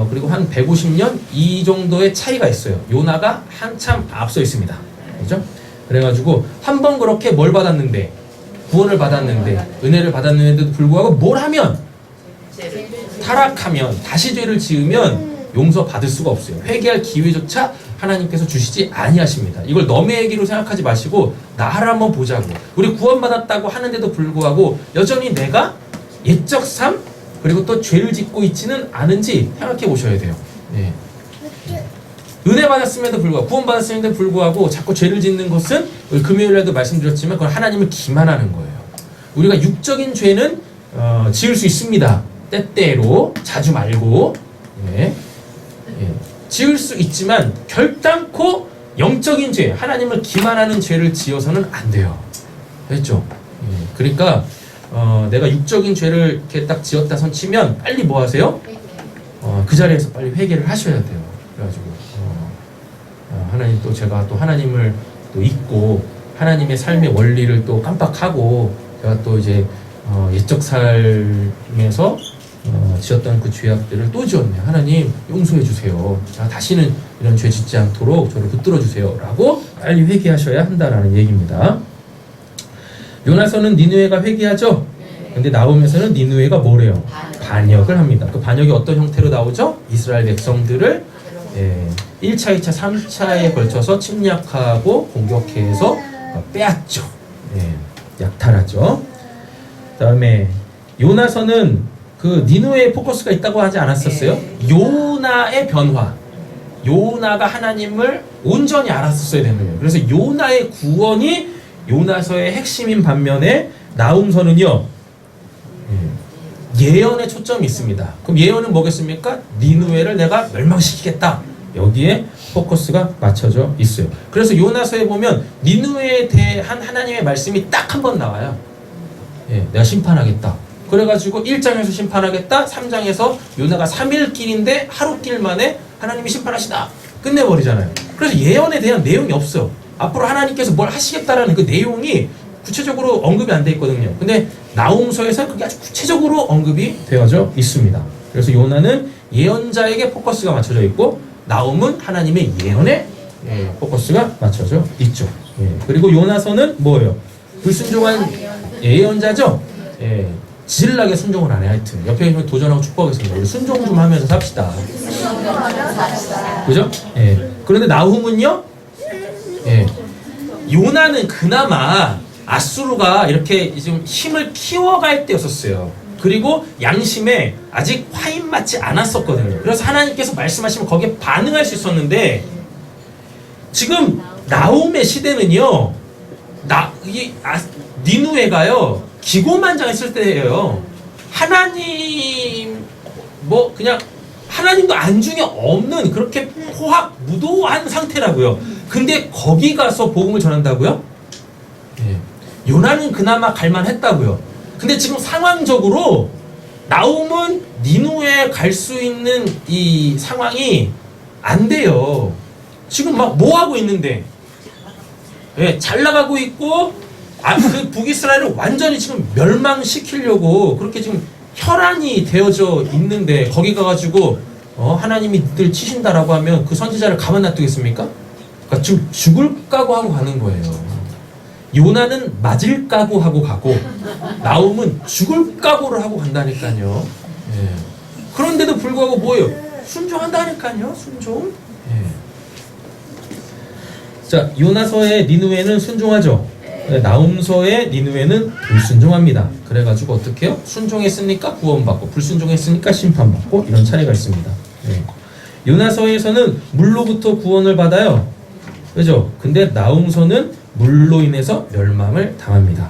A: 그리고 한 150년 이 정도의 차이가 있어요. 요나가 한참 앞서 있습니다. 그렇죠? 그래가지고 한 번 그렇게 뭘 받았는데 구원을 받았는데 은혜를 받았는데도 불구하고 뭘 하면 타락하면 다시 죄를 지으면 용서받을 수가 없어요. 회개할 기회조차 하나님께서 주시지 아니하십니다. 이걸 너의 얘기로 생각하지 마시고 나를 한번 보자고. 우리 구원받았다고 하는데도 불구하고 여전히 내가 옛적 삶 그리고 또 죄를 짓고 있지는 않은지 생각해 보셔야 돼요. 네. 은혜 받았음에도 불구하고 구원 받았음에도 불구하고 자꾸 죄를 짓는 것은 금요일에도 말씀드렸지만 그건 하나님을 기만하는 거예요. 우리가 육적인 죄는 지을 수 있습니다. 때때로 자주 말고 지을 수 있지만 결단코 영적인 죄, 하나님을 기만하는 죄를 지어서는 안 돼요. 됐죠? 그러니까 내가 육적인 죄를 이렇게 딱 지었다 손치면 빨리 뭐 하세요? 그 자리에서 빨리 회개를 하셔야 돼요. 그래가지고 하나님 또 제가 또 하나님을 또 잊고 하나님의 삶의 원리를 또 깜빡하고 제가 또 이제 옛적 삶에서 지었던 그 죄악들을 또 지었네요. 하나님 용서해 주세요. 자, 다시는 이런 죄 짓지 않도록 저를 붙들어 주세요. 라고 빨리 회개하셔야 한다라는 얘기입니다. 요나서는 니느웨가 회개하죠. 근데 나훔에서는 니느웨가 뭐래요? 반역을 합니다. 그 반역이 어떤 형태로 나오죠? 이스라엘 백성들을 1차, 2차, 3차에 걸쳐서 침략하고 공격해서 빼앗죠. 약탈하죠. 그 다음에 요나서는 그 니느웨의 포커스가 있다고 하지 않았었어요? 요나의 변화. 요나가 하나님을 온전히 알았었어야 되는 거예요. 그래서 요나의 구원이 요나서의 핵심인 반면에 나훔서는요 예언에 초점이 있습니다. 그럼 예언은 뭐겠습니까? 니느웨를 내가 멸망시키겠다. 여기에 포커스가 맞춰져 있어요. 그래서 요나서에 보면 니느웨에 대한 하나님의 말씀이 딱 한 번 나와요. 내가 심판하겠다. 그래가지고 1장에서 심판하겠다. 3장에서 요나가 3일 길인데 하루 길 만에 하나님이 심판하시다. 끝내버리잖아요. 그래서 예언에 대한 내용이 없어. 앞으로 하나님께서 뭘 하시겠다라는 그 내용이 구체적으로 언급이 안 돼 있거든요. 근데 나훔서에서는 그게 아주 구체적으로 언급이 되어져 있습니다. 그래서 요나는 예언자에게 포커스가 맞춰져 있고 나훔은 하나님의 예언에 포커스가 맞춰져 있죠. 그리고 요나서는 뭐예요? 불순종한 예언자죠. 지질나게 순종을 안 해. 하여튼 옆에 있는 도전하고 축복하겠습니다. 우리 순종 좀 하면서 삽시다. 그죠? 그런데 나훔은요? 요나는 그나마 아수르가 이렇게 좀 힘을 키워갈 때였었어요. 그리고 양심에 아직 화인 맞지 않았었거든요. 그래서 하나님께서 말씀하시면 거기에 반응할 수 있었는데 지금 나홈의 시대는요. 니누에가요. 기고만장했을 때예요. 하나님 그냥 하나님도 안중에 없는 그렇게 무도한 상태라고요. 근데 거기 가서 복음을 전한다고요? 네. 요나는 그나마 갈만했다고요. 근데 지금 상황적으로 나홈은 니누에 갈 수 있는 이 상황이 안 돼요. 지금 막 뭐 하고 있는데, 네, 잘 나가고 있고, 그 북이스라엘을 완전히 지금 멸망시키려고 그렇게 지금 혈안이 되어져 있는데 거기 가가지고 하나님이 늘 치신다라고 하면 그 선지자를 가만 놔두겠습니까? 그러니까 지금 죽을 각오하고 가는 거예요. 요나는 맞을 각오하고 가고 나홈은 죽을 각오를 하고 간다니까요. 예. 그런데도 불구하고 뭐예요? 순종한다니까요. 순종. 예. 자, 요나서의 니누에는 순종하죠. 나홈서의 니누에는 불순종합니다. 그래가지고 어떻게 해요? 순종했으니까 구원받고 불순종했으니까 심판받고 이런 차례가 있습니다. 예. 요나서에서는 물로부터 구원을 받아요. 그죠? 근데 나홈서는 물로 인해서 멸망을 당합니다.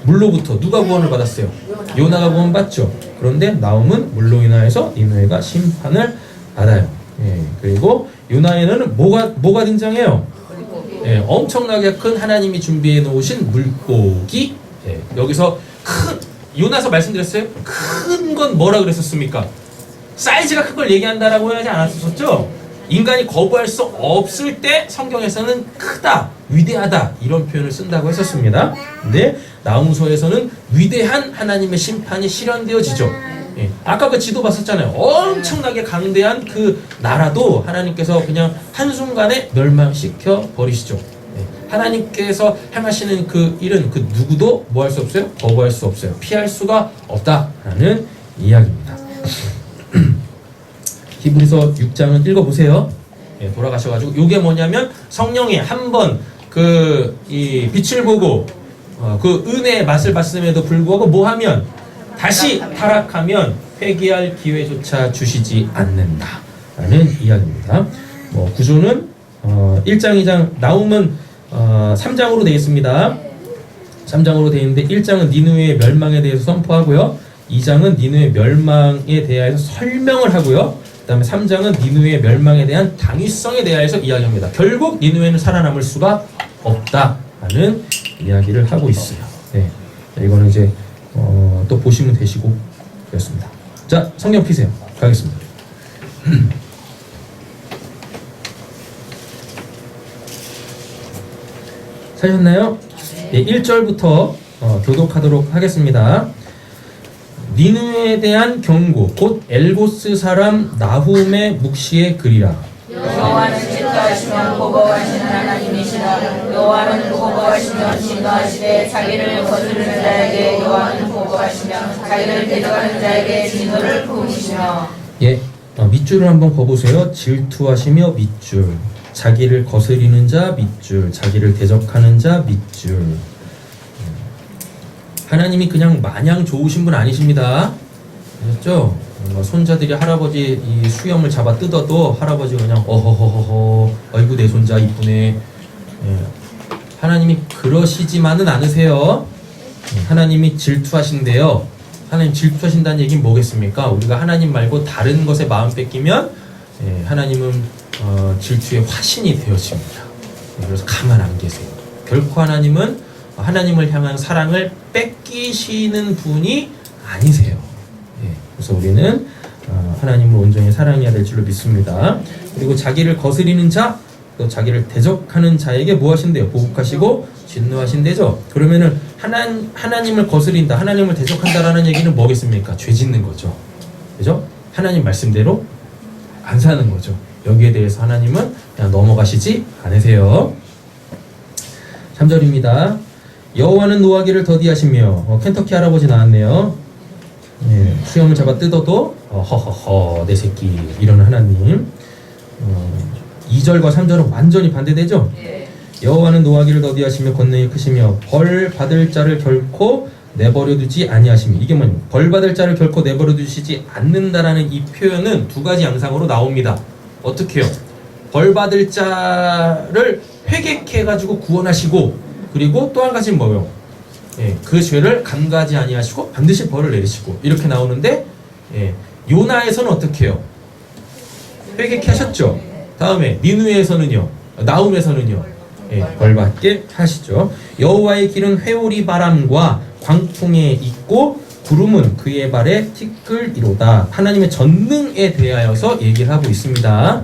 A: 물로부터 누가 구원을 받았어요? 요나가 구원받죠. 그런데 나홈은 물로 인하여서 니누에가 심판을 받아요. 예. 그리고 요나에는 뭐가 등장해요? 예, 엄청나게 큰 하나님이 준비해 놓으신 물고기. 예, 여기서 요나서 말씀드렸어요? 큰 건 뭐라 그랬었습니까? 사이즈가 큰 걸 얘기한다라고 하지 않았었죠? 인간이 거부할 수 없을 때 성경에서는 크다, 위대하다 이런 표현을 쓴다고 했었습니다. 근데 나홈서에서는 위대한 하나님의 심판이 실현되어지죠. 예, 아까 그 지도 봤었잖아요. 엄청나게 강대한 그 나라도 하나님께서 그냥 한순간에 멸망시켜 버리시죠. 예, 하나님께서 행하시는 그 일은 그 누구도 뭐 할 수 없어요? 거부할 수 없어요. 피할 수가 없다라는 이야기입니다. 히브리서 6장은 읽어보세요. 예, 돌아가셔가지고 이게 뭐냐면 성령이 한번 이 빛을 보고 그 은혜의 맛을 봤음에도 불구하고 뭐하면 다시 타락하면 회개할 기회조차 주시지 않는다라는 이야기입니다. 구조는 1장, 2장 나홈은 3장으로 되어 있습니다. 3장으로 되어 있는데 1장은 니누의 멸망에 대해서 선포하고요. 2장은 니누의 멸망에 대하여서 설명을 하고요. 그 다음에 3장은 니누의 멸망에 대한 당위성에 대하여서 이야기합니다. 결국 니누에는 살아남을 수가 없다라는 이야기를 하고 있어요. 네. 이거는 이제 또 보시면 되시고 그렇습니다. 자, 성경 피세요. 가겠습니다. 찾으셨나요? 네, 1절부터 교독하도록 하겠습니다. 니누에 대한 경고 곧 엘고스 사람 나훔의 묵시의 글이라.
C: 여호와는 질투하시며 보복하시는 하나님이시라. 여호와는 보복하시며 진노하시되 자기를 거스르는 자에게 여호와는 보복하시며 자기를 대적하는 자에게 진노를 부으시며.
A: 예, 밑줄을 한번 그어보세요. 질투하시며 밑줄, 자기를 거스리는 자 밑줄, 자기를 대적하는 자 밑줄. 하나님이 그냥 마냥 좋으신 분 아니십니다. 아셨죠? 손자들이 할아버지 이 수염을 잡아 뜯어도 할아버지 그냥 어허허허 아이고 내 손자 이쁘네. 예. 하나님이 그러시지만은 않으세요. 하나님이 질투하신대요. 하나님 질투하신다는 얘기는 뭐겠습니까? 우리가 하나님 말고 다른 것에 마음 뺏기면 하나님은 질투의 화신이 되어집니다. 그래서 가만 안 계세요. 결코 하나님은 하나님을 향한 사랑을 뺏기시는 분이 아니세요. 그래서 우리는 하나님을 온전히 사랑해야 될 줄로 믿습니다. 그리고 자기를 거스리는 자, 또 자기를 대적하는 자에게 뭐 하신대요? 보복하시고 진노하신대죠. 그러면은 하나님을 거스린다, 하나님을 대적한다라는 얘기는 뭐겠습니까? 죄 짓는 거죠. 그죠? 하나님 말씀대로 안 사는 거죠. 여기에 대해서 하나님은 그냥 넘어가시지 않으세요. 3절입니다. 여호와는 노하기를 더디하시며 켄터키 할아버지 나왔네요. 예, 수염을 잡아 뜯어도 허허허 내 새끼 이러는 하나님. 2절과 3절은 완전히 반대되죠. 여호와는 노하기를 더디하시며 권능이 크시며 벌 받을 자를 결코 내버려두지 아니하시며, 이게 뭐냐, 벌받을 자를 결코 내버려두시지 않는다라는 이 표현은 두 가지 양상으로 나옵니다. 어떻게요? 벌받을 자를 회개해가지고 구원하시고, 그리고 또 한 가지는 뭐예요? 그 죄를 간과하지 아니하시고 반드시 벌을 내리시고, 이렇게 나오는데, 요나에서는 어떻게 해요? 회개케 하셨죠. 다음에 니느웨에서는요, 나움에서는요, 벌받게 하시죠. 여호와의 길은 회오리 바람과 광풍에 있고 구름은 그의 발에 티끌이로다. 하나님의 전능에 대하여서 얘기를 하고 있습니다.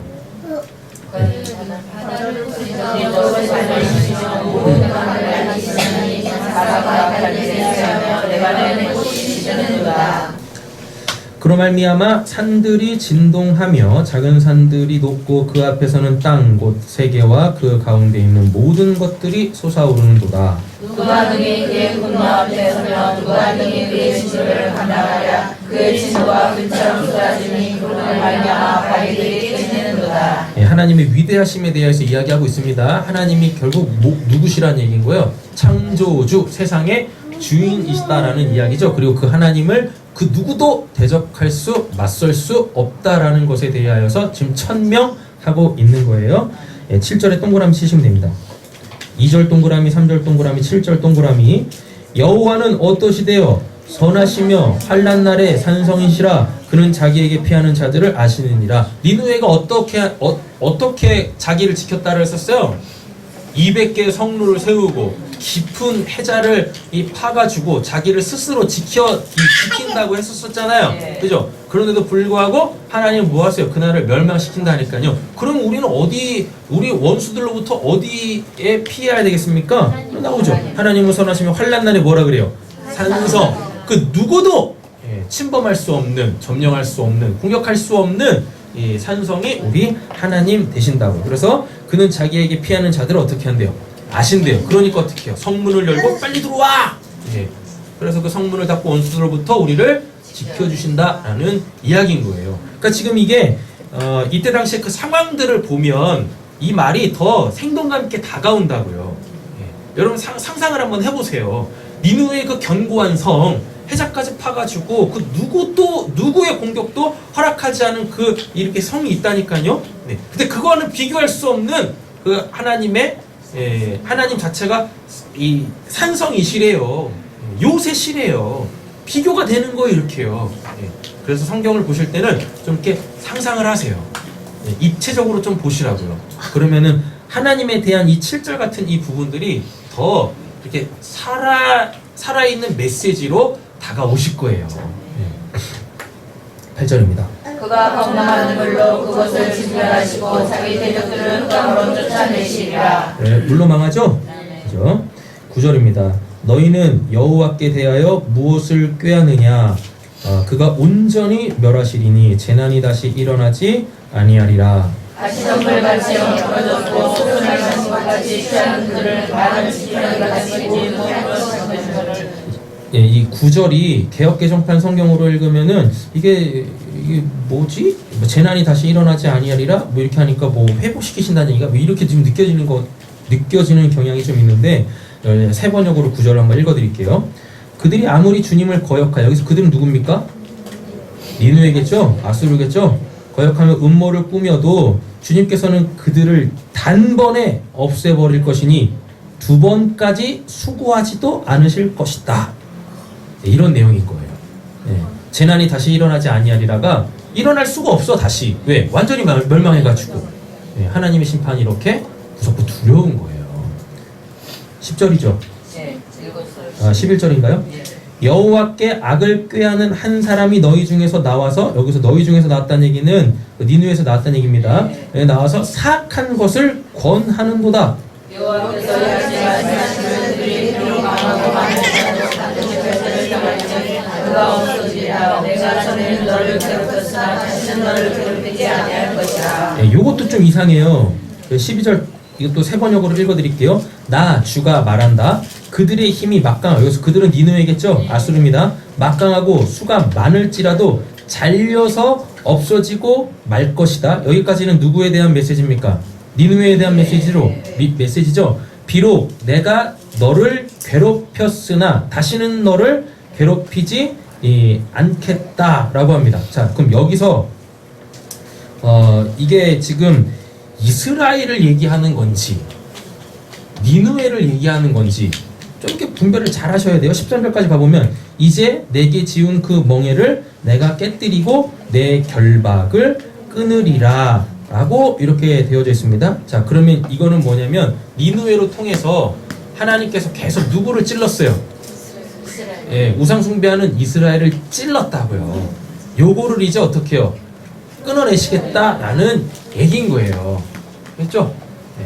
A: 그로 말미암아 산들이 진동하며 작은 산들이 높고 그 앞에서는 땅 곧 세계와 그 가운데 있는 모든 것들이 솟아오르는도다.
C: 누가 능히 그의 분노 앞에 서며 누가 능히 그의 진노를 감당하랴. 그의 진노가 불처럼 쏟아지니 그로 말미암아 바위들이 깨지는도다.
A: 하나님의 위대하심에 대해서 이야기하고 있습니다. 하나님이 결국 누구시라는 얘기인 거예요. 창조주, 세상의 주인이시다라는 이야기죠. 그리고 그 하나님을 그 누구도 대적할 수, 맞설 수 없다라는 것에 대하여서 지금 천명하고 있는 거예요. 7절에 동그라미 치시면 됩니다. 2절 동그라미, 3절 동그라미, 7절 동그라미. 여호와는 어떠시되어 선하시며 환난 날에 산성이시라. 그는 자기에게 피하는 자들을 아시느니라. 니느웨가 어떻게 자기를 지켰다를 했었어요? 200개의 성루를 세우고 깊은 해자를 파가지고 자기를 스스로 지킨다고 했었잖아요. 그죠? 그런데도 불구하고 하나님은 뭐 하세요? 그날을 멸망시킨다니까요. 그럼 우리는 우리 원수들로부터 어디에 피해야 되겠습니까? 나오죠. 하나님은 선하시며 환난 날에 뭐라 그래요? 산성. 그 누구도 침범할 수 없는, 점령할 수 없는, 공격할 수 없는 이 산성이 우리 하나님 되신다고. 그래서 그는 자기에게 피하는 자들을 어떻게 한대요? 아신대요. 그러니까 어떻게 해요? 성문을 열고 빨리 들어와! 그래서 그 성문을 닫고 원수들로부터 우리를 지켜주신다라는 이야기인 거예요. 그러니까 지금 이게 이때 당시에 그 상황들을 보면 이 말이 더 생동감 있게 다가온다고요. 여러분 상상을 한번 해보세요. 니느웨의 그 견고한 성, 해자까지 파가지고 그 누구의 공격도 허락하지 않은 그 이렇게 성이 있다니까요. 근데 그거는 비교할 수 없는 그 하나님 자체가 이 산성이시래요. 요새시래요. 비교가 되는 거예요, 이렇게요. 그래서 성경을 보실 때는 좀 이렇게 상상을 하세요. 입체적으로 좀 보시라고요. 그러면은 하나님에 대한 이 7절 같은 이 부분들이 더 이렇게 살아있는 메시지로 다가오실 거예요. 8절입니다.
C: 그가 범람한 물로 그것을 진멸하시고 자기 대적들을 흑암으로 쫓아내시리라.
A: 물로 망하죠? 그죠? 9절입니다. 너희는 여호와께 대하여 무엇을 꾀하느냐? 그가 온전히 멸하시리니 재난이 다시 일어나지 아니하리라.
C: 가시덤불같이 엉켜졌고 소금을 마신 것같이 취하는 그들을 많은 지푸라기 같이 고운 것을.
A: 이 9절이 개역개정판 성경으로 읽으면은 이게 뭐지? 재난이 다시 일어나지 아니하리라? 뭐 이렇게 하니까 뭐 회복시키신다는 얘기가 왜 이렇게 지금 느껴지는 경향이 좀 있는데, 세 번역으로 9절을 한번 읽어드릴게요. 그들이 아무리 주님을 거역하여, 여기서 그들은 누굽니까? 니느웨겠죠? 아수르겠죠? 거역하며 음모를 꾸며도 주님께서는 그들을 단번에 없애버릴 것이니 두 번까지 수고하지도 않으실 것이다. 이런 내용인 거예요. 재난이 다시 일어나지 아니하리라가 일어날 수가 없어. 다시. 왜? 완전히 멸망해가지고. 하나님의 심판이 이렇게 무섭고 두려운 거예요. 10절이죠.
C: 네, 읽었어요.
A: 11절인가요? 여호와께 악을 꾀하는 한 사람이 너희 중에서 나와서, 여기서 너희 중에서 나왔다는 얘기는 니느웨에서 나왔다는 얘기입니다. 나와서 사악한 것을 권하는도다.
C: 여호와께서 하지 말씀하시는 그들이 비록 강하고 많은 자도 결단을 당할지 그가 없어지리라. 내가 전에는 너를 괴롭혔으나 다시는 너를 괴롭히지 아니할 것이라.
A: 요것도 좀 이상해요. 12절 이것도 세 번역으로 읽어드릴게요. 나 주가 말한다. 그들의 힘이 막강하고, 여기서 그들은 니느웨겠죠? 아수르입니다. 막강하고 수가 많을지라도 잘려서 없어지고 말 것이다. 여기까지는 누구에 대한 메시지입니까? 니느웨에 대한 메시지죠. 비록 내가 너를 괴롭혔으나 다시는 너를 괴롭히지 않겠다라고 합니다. 자, 그럼 여기서 이게 지금 이스라엘을 얘기하는 건지 니느웨를 얘기하는 건지 좀 이렇게 분별을 잘 하셔야 돼요. 13절까지 가보면 이제 내게 지운 그 멍에를 내가 깨뜨리고 내 결박을 끊으리라 라고 이렇게 되어져 있습니다. 자, 그러면 이거는 뭐냐면 니느웨로 통해서 하나님께서 계속 누구를 찔렀어요? 예, 우상 숭배하는 이스라엘을 찔렀다고요. 요거를 이제 어떻게 해요? 끊어내시겠다라는 얘기인 거예요. 그렇죠? 네.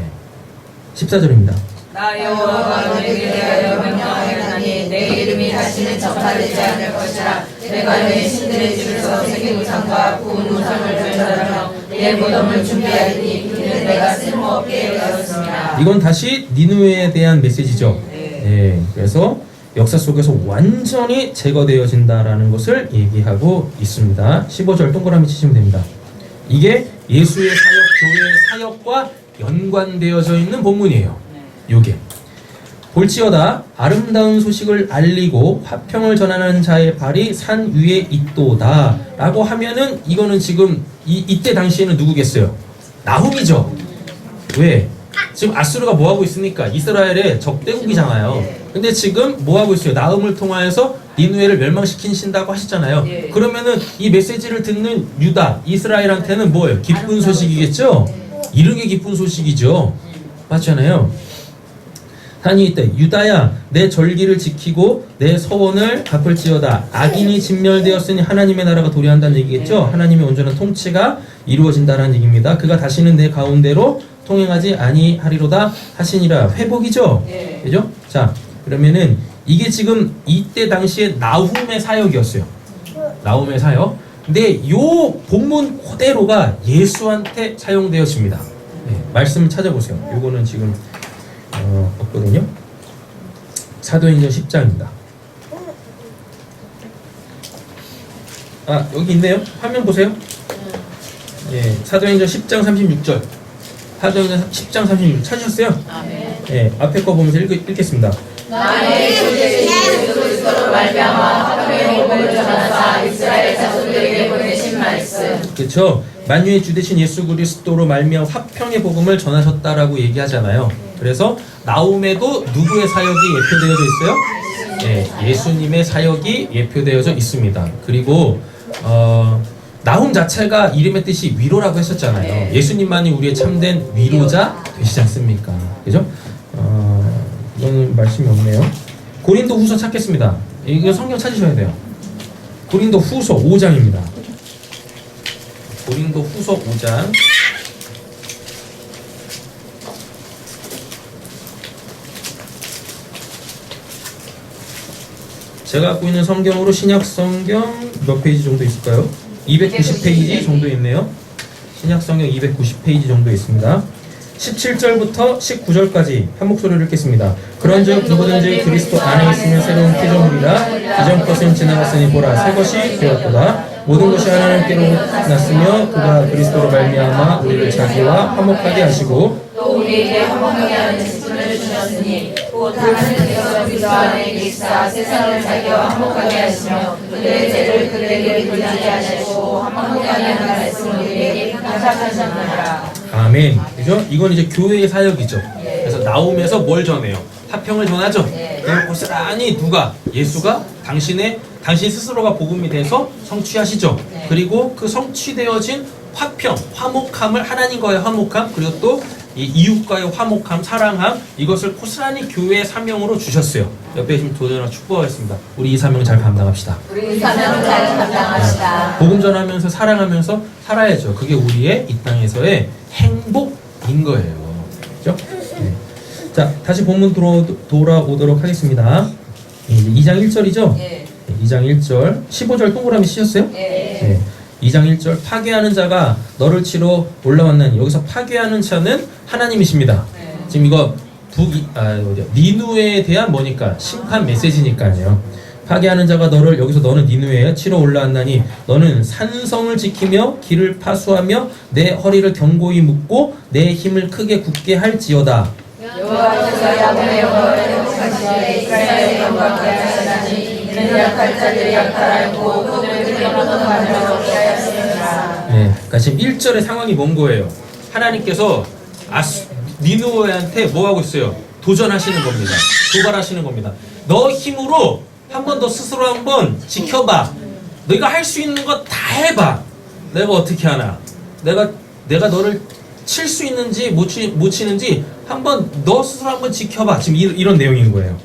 A: 14절입니다.
C: 나 여호와가 너에게 대하여 명령하였나니 내 이름이 다시는 전파되지 않을 것이라. 내가 내 신들의 집에서 새긴 우상과 구운 우상을 멸절하며 내 무덤을 준비하리니 그는 내가 쓸모없게 되었습니다.
A: 이건 다시 니느웨에 대한 메시지죠. 네. 그래서 역사 속에서 완전히 제거되어진다라는 것을 얘기하고 있습니다. 15절 동그라미 치시면 됩니다. 이게 예수의 사역, 교회의 사역과 연관되어져 있는 본문이에요. 요게 볼지어다 아름다운 소식을 알리고 화평을 전하는 자의 발이 산 위에 있도다 라고 하면은 이거는 지금 이때 당시에는 누구겠어요? 나훔이죠. 왜? 지금 아수르가 뭐하고 있으니까 이스라엘의 적대국이잖아요. 근데 지금 뭐하고 있어요? 나훔을 통하여서 니느웨를 멸망시키신다고 하시잖아요. 그러면은 이 메시지를 듣는 유다, 이스라엘한테는 뭐예요? 기쁜 소식이겠죠? 이르게 기쁜 소식이죠. 맞잖아요. 한이 있다. 유다야, 내 절기를 지키고 내 서원을 갚을지어다. 악인이 진멸되었으니 하나님의 나라가 도래한다는 얘기겠죠. 하나님의 온전한 통치가 이루어진다는 얘기입니다. 그가 다시는 내 가운데로 통행하지 아니하리로다 하시니라. 회복이죠. 그죠? 자, 그러면은 이게 지금 이때 당시에 나훔의 사역이었어요. 나훔의 사역. 근데 요 본문 그대로가 예수한테 사용되어집니다. 네, 말씀을 찾아보세요. 요거는 지금 없거든요. 사도행전 10장입니다. 아, 여기 있네요. 화면 보세요. 예, 사도행전 10장 36절. 사도행전 10장 36절 찾으셨어요? 예, 앞에 거 보면서 읽겠습니다.
C: 나의 주 예수 그리스도로 말미암아 화평의 복음을 전하사 이스라엘 자손들에게 보내신 말씀.
A: 그렇죠. 만유의 주 되신 예수 그리스도로 말미암아 화평의 복음을 전하셨다라고 얘기하잖아요. 그래서 나훔에도 누구의 사역이 예표되어져 있어요? 네, 예수님의 사역이 예표되어져 있습니다. 그리고 나훔 자체가 이름의 뜻이 위로라고 했었잖아요. 예수님만이 우리의 참된 위로자 되시지 않습니까? 그죠? 이거는 말씀이 없네요. 고린도 후서 찾겠습니다. 이거 성경 찾으셔야 돼요. 고린도 후서 5장입니다. 고린도 후서 5장. 제가 갖고 있는 성경으로 신약 성경 몇 페이지 정도 있을까요? 290페이지 정도 있네요. 신약 성경 290페이지 정도 있습니다. 17절부터 19절까지 한 목소리로 읽겠습니다. 그런즉 누구든지 그리스도 안에 있으면 새로운 피조물이라 이전 것은 지나갔으니 보라 새 것이 되었도다. 모든 것이 하나님께로 났으며 그가 그리스도로 말미암아 우리를 자기와 화목하게 하시고
C: 또 우리에게 화목하게 하는 직분을 주셨으니 곧 하나님께서 그리스도 안에 계시사 세상을 자기와 화목하게 하시며 그들의 죄를 그들에게 돌리지 않으시고 화목하게 하는 말씀을 우리에게 감사하셨느니라.
A: 아멘. 그죠? 이건 이제 교회의 사역이죠. 그래서 나움에서 뭘 전해요? 화평을 전하죠. 그럼 고스란히 누가? 예수가 당신 스스로가 복음이 돼서 성취하시죠. 그리고 그 성취되어진 화평, 화목함을 하나님과의 화목함, 그리고 또 이 이웃과의 화목함, 사랑함, 이것을 고스란히 교회의 사명으로 주셨어요. 옆에 계신 도전과 축복하겠습니다. 우리 이 사명 잘 감당합시다.
C: 우리 사명을 잘 감당합시다.
A: 복음 전하면서 사랑하면서 살아야죠. 그게 우리의 이 땅에서의 행복인 거예요. 그죠? 네. 자, 다시 본문 돌아오도록 하겠습니다. 이제 2장 1절이죠? 네, 2장 1절. 15절 동그라미 치셨어요? 네. 2장 1절. 파괴하는 자가 너를 치러 올라왔나니. 여기서 파괴하는 자는 하나님이십니다. 지금 이거 니느웨에 대한 뭐니까? 심판 메시지니까요. 파괴하는 자가 여기서 너는 니느웨에 치러 올라왔나니 너는 산성을 지키며 길을 파수하며 내 허리를 견고히 묶고 내 힘을 크게 굳게 할지어다.
C: 여호와께서 야곱의 영광을 하시되 이스라엘의 영광케 하시나니 이는 약할 자들이 약탈하였고 그들을 영원한 말을 얻게 하였습니다.
A: 네, 그러니까 지금 1절의 상황이 뭔 거예요? 하나님께서 니느웨한테 뭐 하고 있어요? 도전하시는 겁니다. 도발하시는 겁니다. 너 힘으로 한 번 더 스스로 한번 지켜봐. 너가 할 수 있는 거 다 해봐. 내가 어떻게 하나? 내가 너를 칠 수 있는지 못 치는지 한번 너 스스로 한번 지켜봐. 지금 이런 내용인 거예요.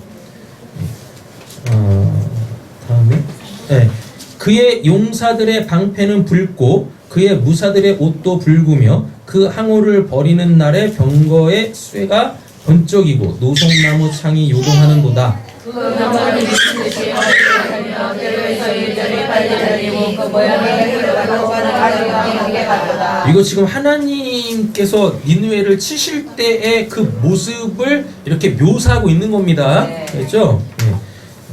A: 다음에 네. 그의 용사들의 방패는 붉고 그의 무사들의 옷도 붉으며 그 항우를 버리는 날에 병거의 쇠가 번쩍이고 노송나무 창이 요동하는도다.
C: 그 병거는 미친 듯이 달리며 대로에서 일절이 빨리 달리고 그 모양의 흘러가고 가지가게 갔도다.
A: 이거 지금 하나님께서 니느웨를 치실 때의 그 모습을 이렇게 묘사하고 있는 겁니다. 그렇죠? 네.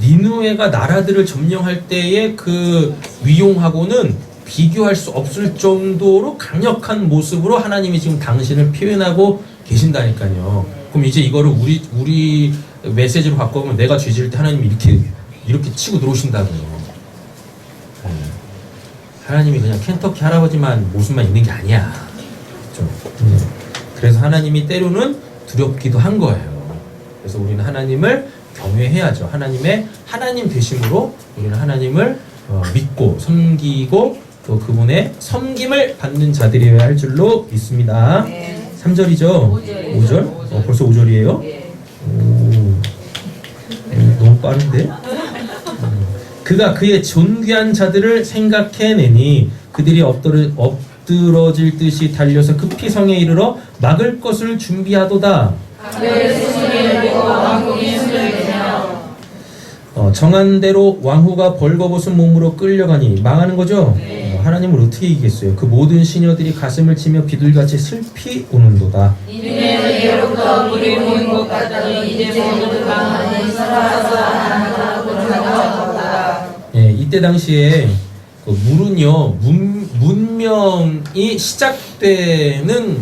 A: 니느웨가 나라들을 점령할 때의 그 위용하고는 비교할 수 없을 정도로 강력한 모습으로 하나님이 지금 당신을 표현하고 계신다니까요. 그럼 이제 이거를 우리 메시지로 바꿔보면 내가 죄질 때 하나님이 이렇게 치고 들어오신다고요. 하나님이 그냥 켄터키 할아버지만 모습만 있는 게 아니야. 그렇죠? 그래서 하나님이 때로는 두렵기도 한 거예요. 그래서 우리는 하나님을 경외해야죠. 하나님 되심으로 우리는 하나님을 믿고 섬기고 또 그분의 섬김을 받는 자들이어야 할 줄로 믿습니다. 3절이죠? 5절? 벌써 5절이에요? 너무 빠른데? 그가 그의 존귀한 자들을 생각해내니 그들이 엎드러질 듯이 달려서 급히 성에 이르러 막을 것을 준비하도다. 정한 대로 왕후가 벌거벗은 몸으로 끌려가니 망하는 거죠? 하나님을 어떻게 이기겠어요? 그 모든 시녀들이 가슴을 치며 비둘같이 슬피 우는도다.
C: 이제는 예로부터 물이 모인 것 같더니 이제 모두 망하니 살아서 하나가 고통하도다.
A: 예, 이때 당시에 그 물은요 문명이 시작되는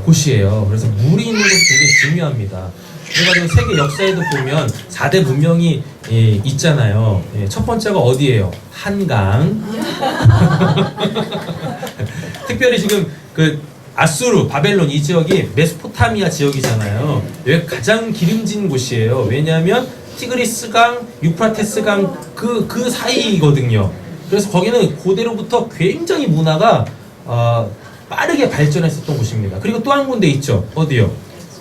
A: 곳이에요. 그래서 물이 있는 곳이 되게 중요합니다. 그래가지고 세계 역사에도 보면 4대 문명이 있잖아요. 첫 번째가 어디예요? 한강. 특별히 지금 그 아수르, 바벨론 이 지역이 메소포타미아 지역이잖아요. 여기 가장 기름진 곳이에요. 왜냐하면 티그리스강, 유프라테스강 그 사이거든요. 그래서 거기는 고대로부터 굉장히 문화가 빠르게 발전했었던 곳입니다. 그리고 또 한 군데 있죠. 어디요?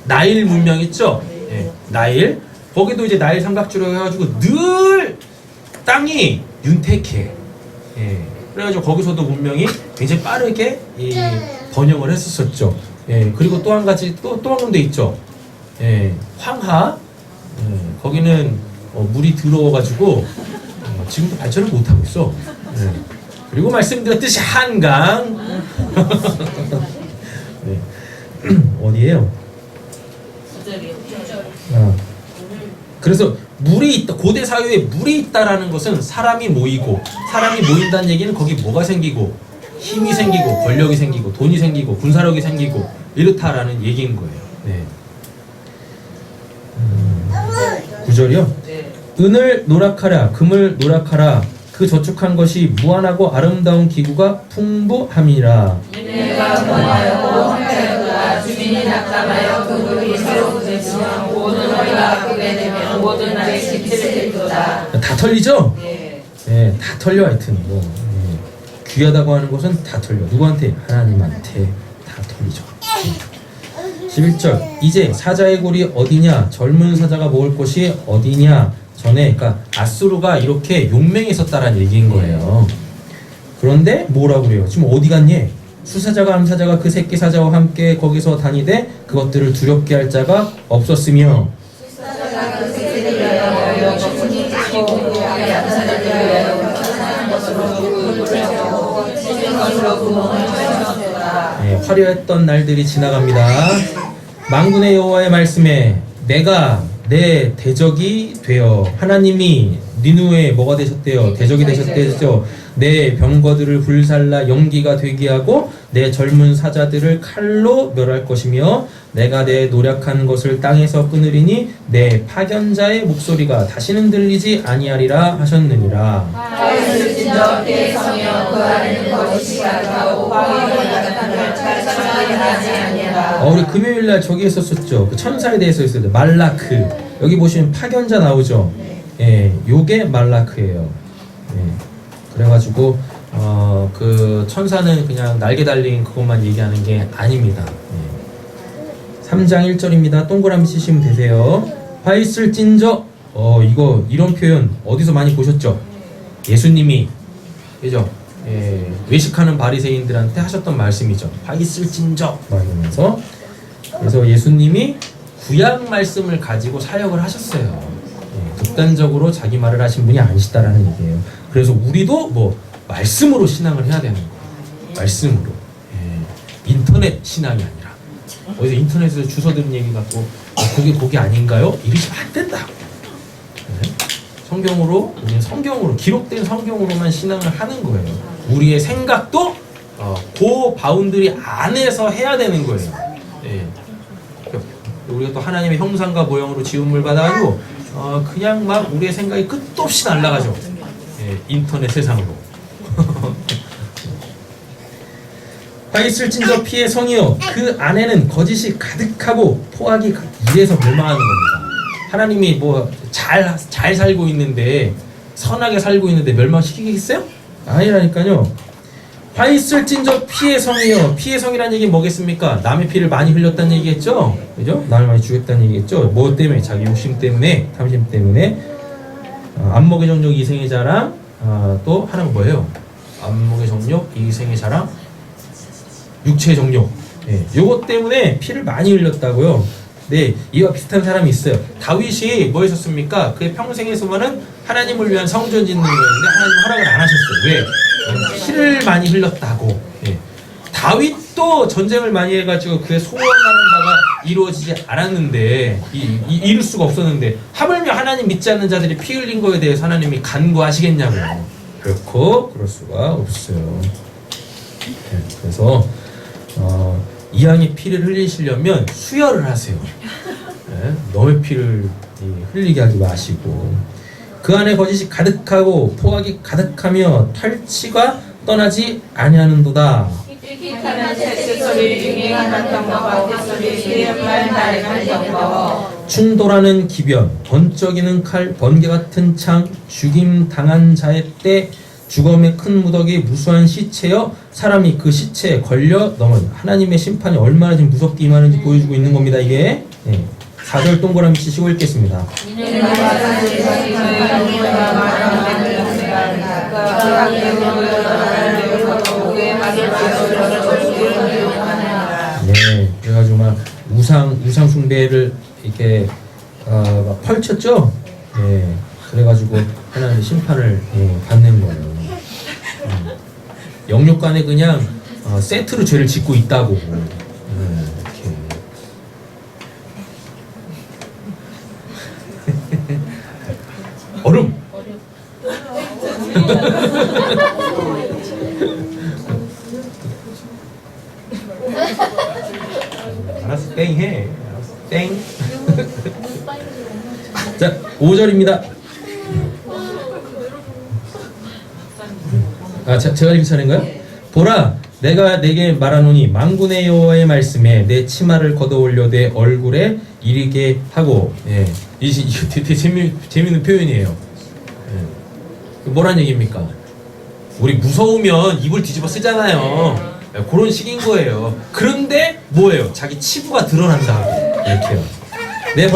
A: 나일 문명 있죠? 예, 나일. 거기도 이제 나일 삼각주로 해가지고 늘 땅이 윤택해. 예, 그래가지고 거기서도 문명이 굉장히 빠르게 번영을 했었죠. 예, 그리고 또 한 가지 또 한 군데 있죠. 예, 황하. 예, 거기는 물이 더러워가지고 지금도 발전을 못 하고 있어. 예. 그리고 말씀드렸듯이 한강. 예. 어디예요? 그래서 물이 있다. 고대 사회에 물이 있다라는 것은 사람이 모인다는 얘기는 거기 뭐가 생기고 힘이 생기고 권력이 생기고 돈이 생기고 군사력이 생기고 이렇다라는 얘기인 거예요. 네. 9절이요. 은을 노락하라 금을 노락하라 그 저축한 것이 무한하고 아름다운 기구가 풍부함이라.
C: 내가 권하였고 함께하였도다. 주민이 낙담하여 그 돌이 새로 부딪히며 모든 허리가 아프게 되며 모든 날에 지치를 들도다.
A: 다 털리죠? 네, 다 털려 하여튼 뭐 귀하다고 하는 것은 다 털려. 누구한테? 하나님한테 다 털리죠. 11절 이제 사자의 골이 어디냐 젊은 사자가 먹을 곳이 어디냐. 전에 그러니까 아수르가 이렇게 용맹했었다라는 얘기인 거예요. 그런데 뭐라고 그래요? 지금 어디 갔니? 수사자가 암사자가 그 새끼 사자와 함께 거기서 다니되 그것들을 두렵게 할 자가 없었으며.
C: 수사자가 그 새끼를 위하여 충분히 지키고 암사자들을 위하여 사는 것으로 그를 두려워하고 찢은 것으로 구멍을 채웠도다.
A: 화려했던 날들이 지나갑니다. 만군의 여호와의 말씀에 내가 내 대적이 되어. 하나님이 니누에 뭐가 되셨대요? 대적이 되셨대죠. 내 병거들을 불살라 연기가 되게 하고 내 젊은 사자들을 칼로 멸할 것이며 내가 내 노력한 것을 땅에서 끊으리니 내 파견자의 목소리가 다시는 들리지 아니하리라 하셨느니라.
C: 바위를 찢어 피의 성이여 그 안에는 거짓이 가득하고 화기가 가득하며 천사가 나지 아니하라.
A: 우리 금요일날 저기 했었었죠. 그 천사에 대해서 했었죠. 말라크. 여기 보시면 파견자 나오죠. 예, 요게 말라크예요. 예. 그래가지고 그 천사는 그냥 날개 달린 그것만 얘기하는 게 아닙니다. 예. 3장 1절입니다. 동그라미 치시면 되세요. 화 있을진저. 이거 이런 표현 어디서 많이 보셨죠? 예수님이 그죠? 예, 외식하는 바리새인들한테 하셨던 말씀이죠. 화 있을진저 이러면서. 그래서 예수님이 구약 말씀을 가지고 사역을 하셨어요. 예, 극단적으로 자기 말을 하신 분이 아니시다라는 얘기예요. 그래서 우리도 뭐 말씀으로 신앙을 해야 되는 거예요. 말씀으로. 예, 인터넷 신앙이 아니라 어디서 인터넷에서 주워 들은 얘기 갖고 그게 아닌가요? 이러시면 안 된다. 예, 성경으로, 우리는 성경으로, 기록된 성경으로만 신앙을 하는 거예요. 우리의 생각도 그 바운드리 안에서 해야 되는 거예요. 예. 우리가 또 하나님의 형상과 모형으로 지음을 받아가지고 그냥 막 우리의 생각이 끝도 없이 날아가죠. 예, 인터넷 세상으로. 화 있을진저 피의 성이요 그 안에는 거짓이 가득하고 포악이 이래서 멸망하는 겁니다. 하나님이 뭐 잘 살고 있는데, 선하게 살고 있는데 멸망시키겠어요? 아니라니까요. 화 있을진저 피의 성이요. 피의 성이라는 얘기는 뭐겠습니까? 남의 피를 많이 흘렸다는 얘기겠죠? 그죠? 남을 많이 죽였다는 얘기겠죠? 뭐 때문에? 자기 욕심 때문에, 탐심 때문에. 안목의 정욕, 이생의 자랑. 또 하나가 뭐예요? 안목의 정욕, 이생의 자랑, 육체의 정욕. 예, 요것 때문에 피를 많이 흘렸다고요. 네, 이와 비슷한 사람이 있어요. 다윗이 뭐 했었습니까? 그의 평생에서만은 하나님을 위한 성전 짓는 거였는데 하나님 허락을 안 하셨어요. 왜? 피를 많이 흘렸다고. 예. 다윗도 전쟁을 많이 해가지고 그의 소원하는 바가 이루어지지 않았는데 이룰 수가 없었는데 하물며 하나님 믿지 않는 자들이 피 흘린 거에 대해서 하나님이 간구하시겠냐고요. 그렇고 그럴 수가 없어요. 예. 그래서 이왕에 피를 흘리시려면 수혈을 하세요. 네? 너의 피를 흘리게 하지 마시고 그 안에 거짓이 가득하고 포악이 가득하며 탈취가 떠나지 아니하는도다.
C: 킥킥하는 채찍 소리 중에 한탄과 바퀴 소리 시름만 다리만 경고
A: 충돌하는 기변, 번쩍이는 칼, 번개 같은 창, 죽임 당한 자의 때 죽음의 큰 무더기 무수한 시체여 사람이 그 시체에 걸려 넘은 하나님의 심판이 얼마나 지금 무섭게 임하는지 보여주고 있는 겁니다. 이게 4절 동그라미 치시고 읽겠습니다. 네, 그래가지고 막 우상 숭배를 이렇게 막 펼쳤죠. 네, 그래가지고 하나님의 심판을 받는 거예요. 영육간에 그냥 세트로 죄를 짓고 있다고. 이렇게. 얼음. 알았어, 땡 해. 알았어, 땡. 자, 5절입니다. 제가 읽을 차례인가요? 보라, 내가 내게 말하노니 만군의 여호와의 말씀에 내 치마를 걷어올려 내 얼굴에 이르게 하고. 이거 되게 재미있는 표현이에요. 뭐란 얘기입니까? 우리 무서우면 입을 뒤집어 쓰잖아요. 그런 식인 거예요. 그런데 뭐예요? 자기 치부가 드러난다. 이렇게요. 내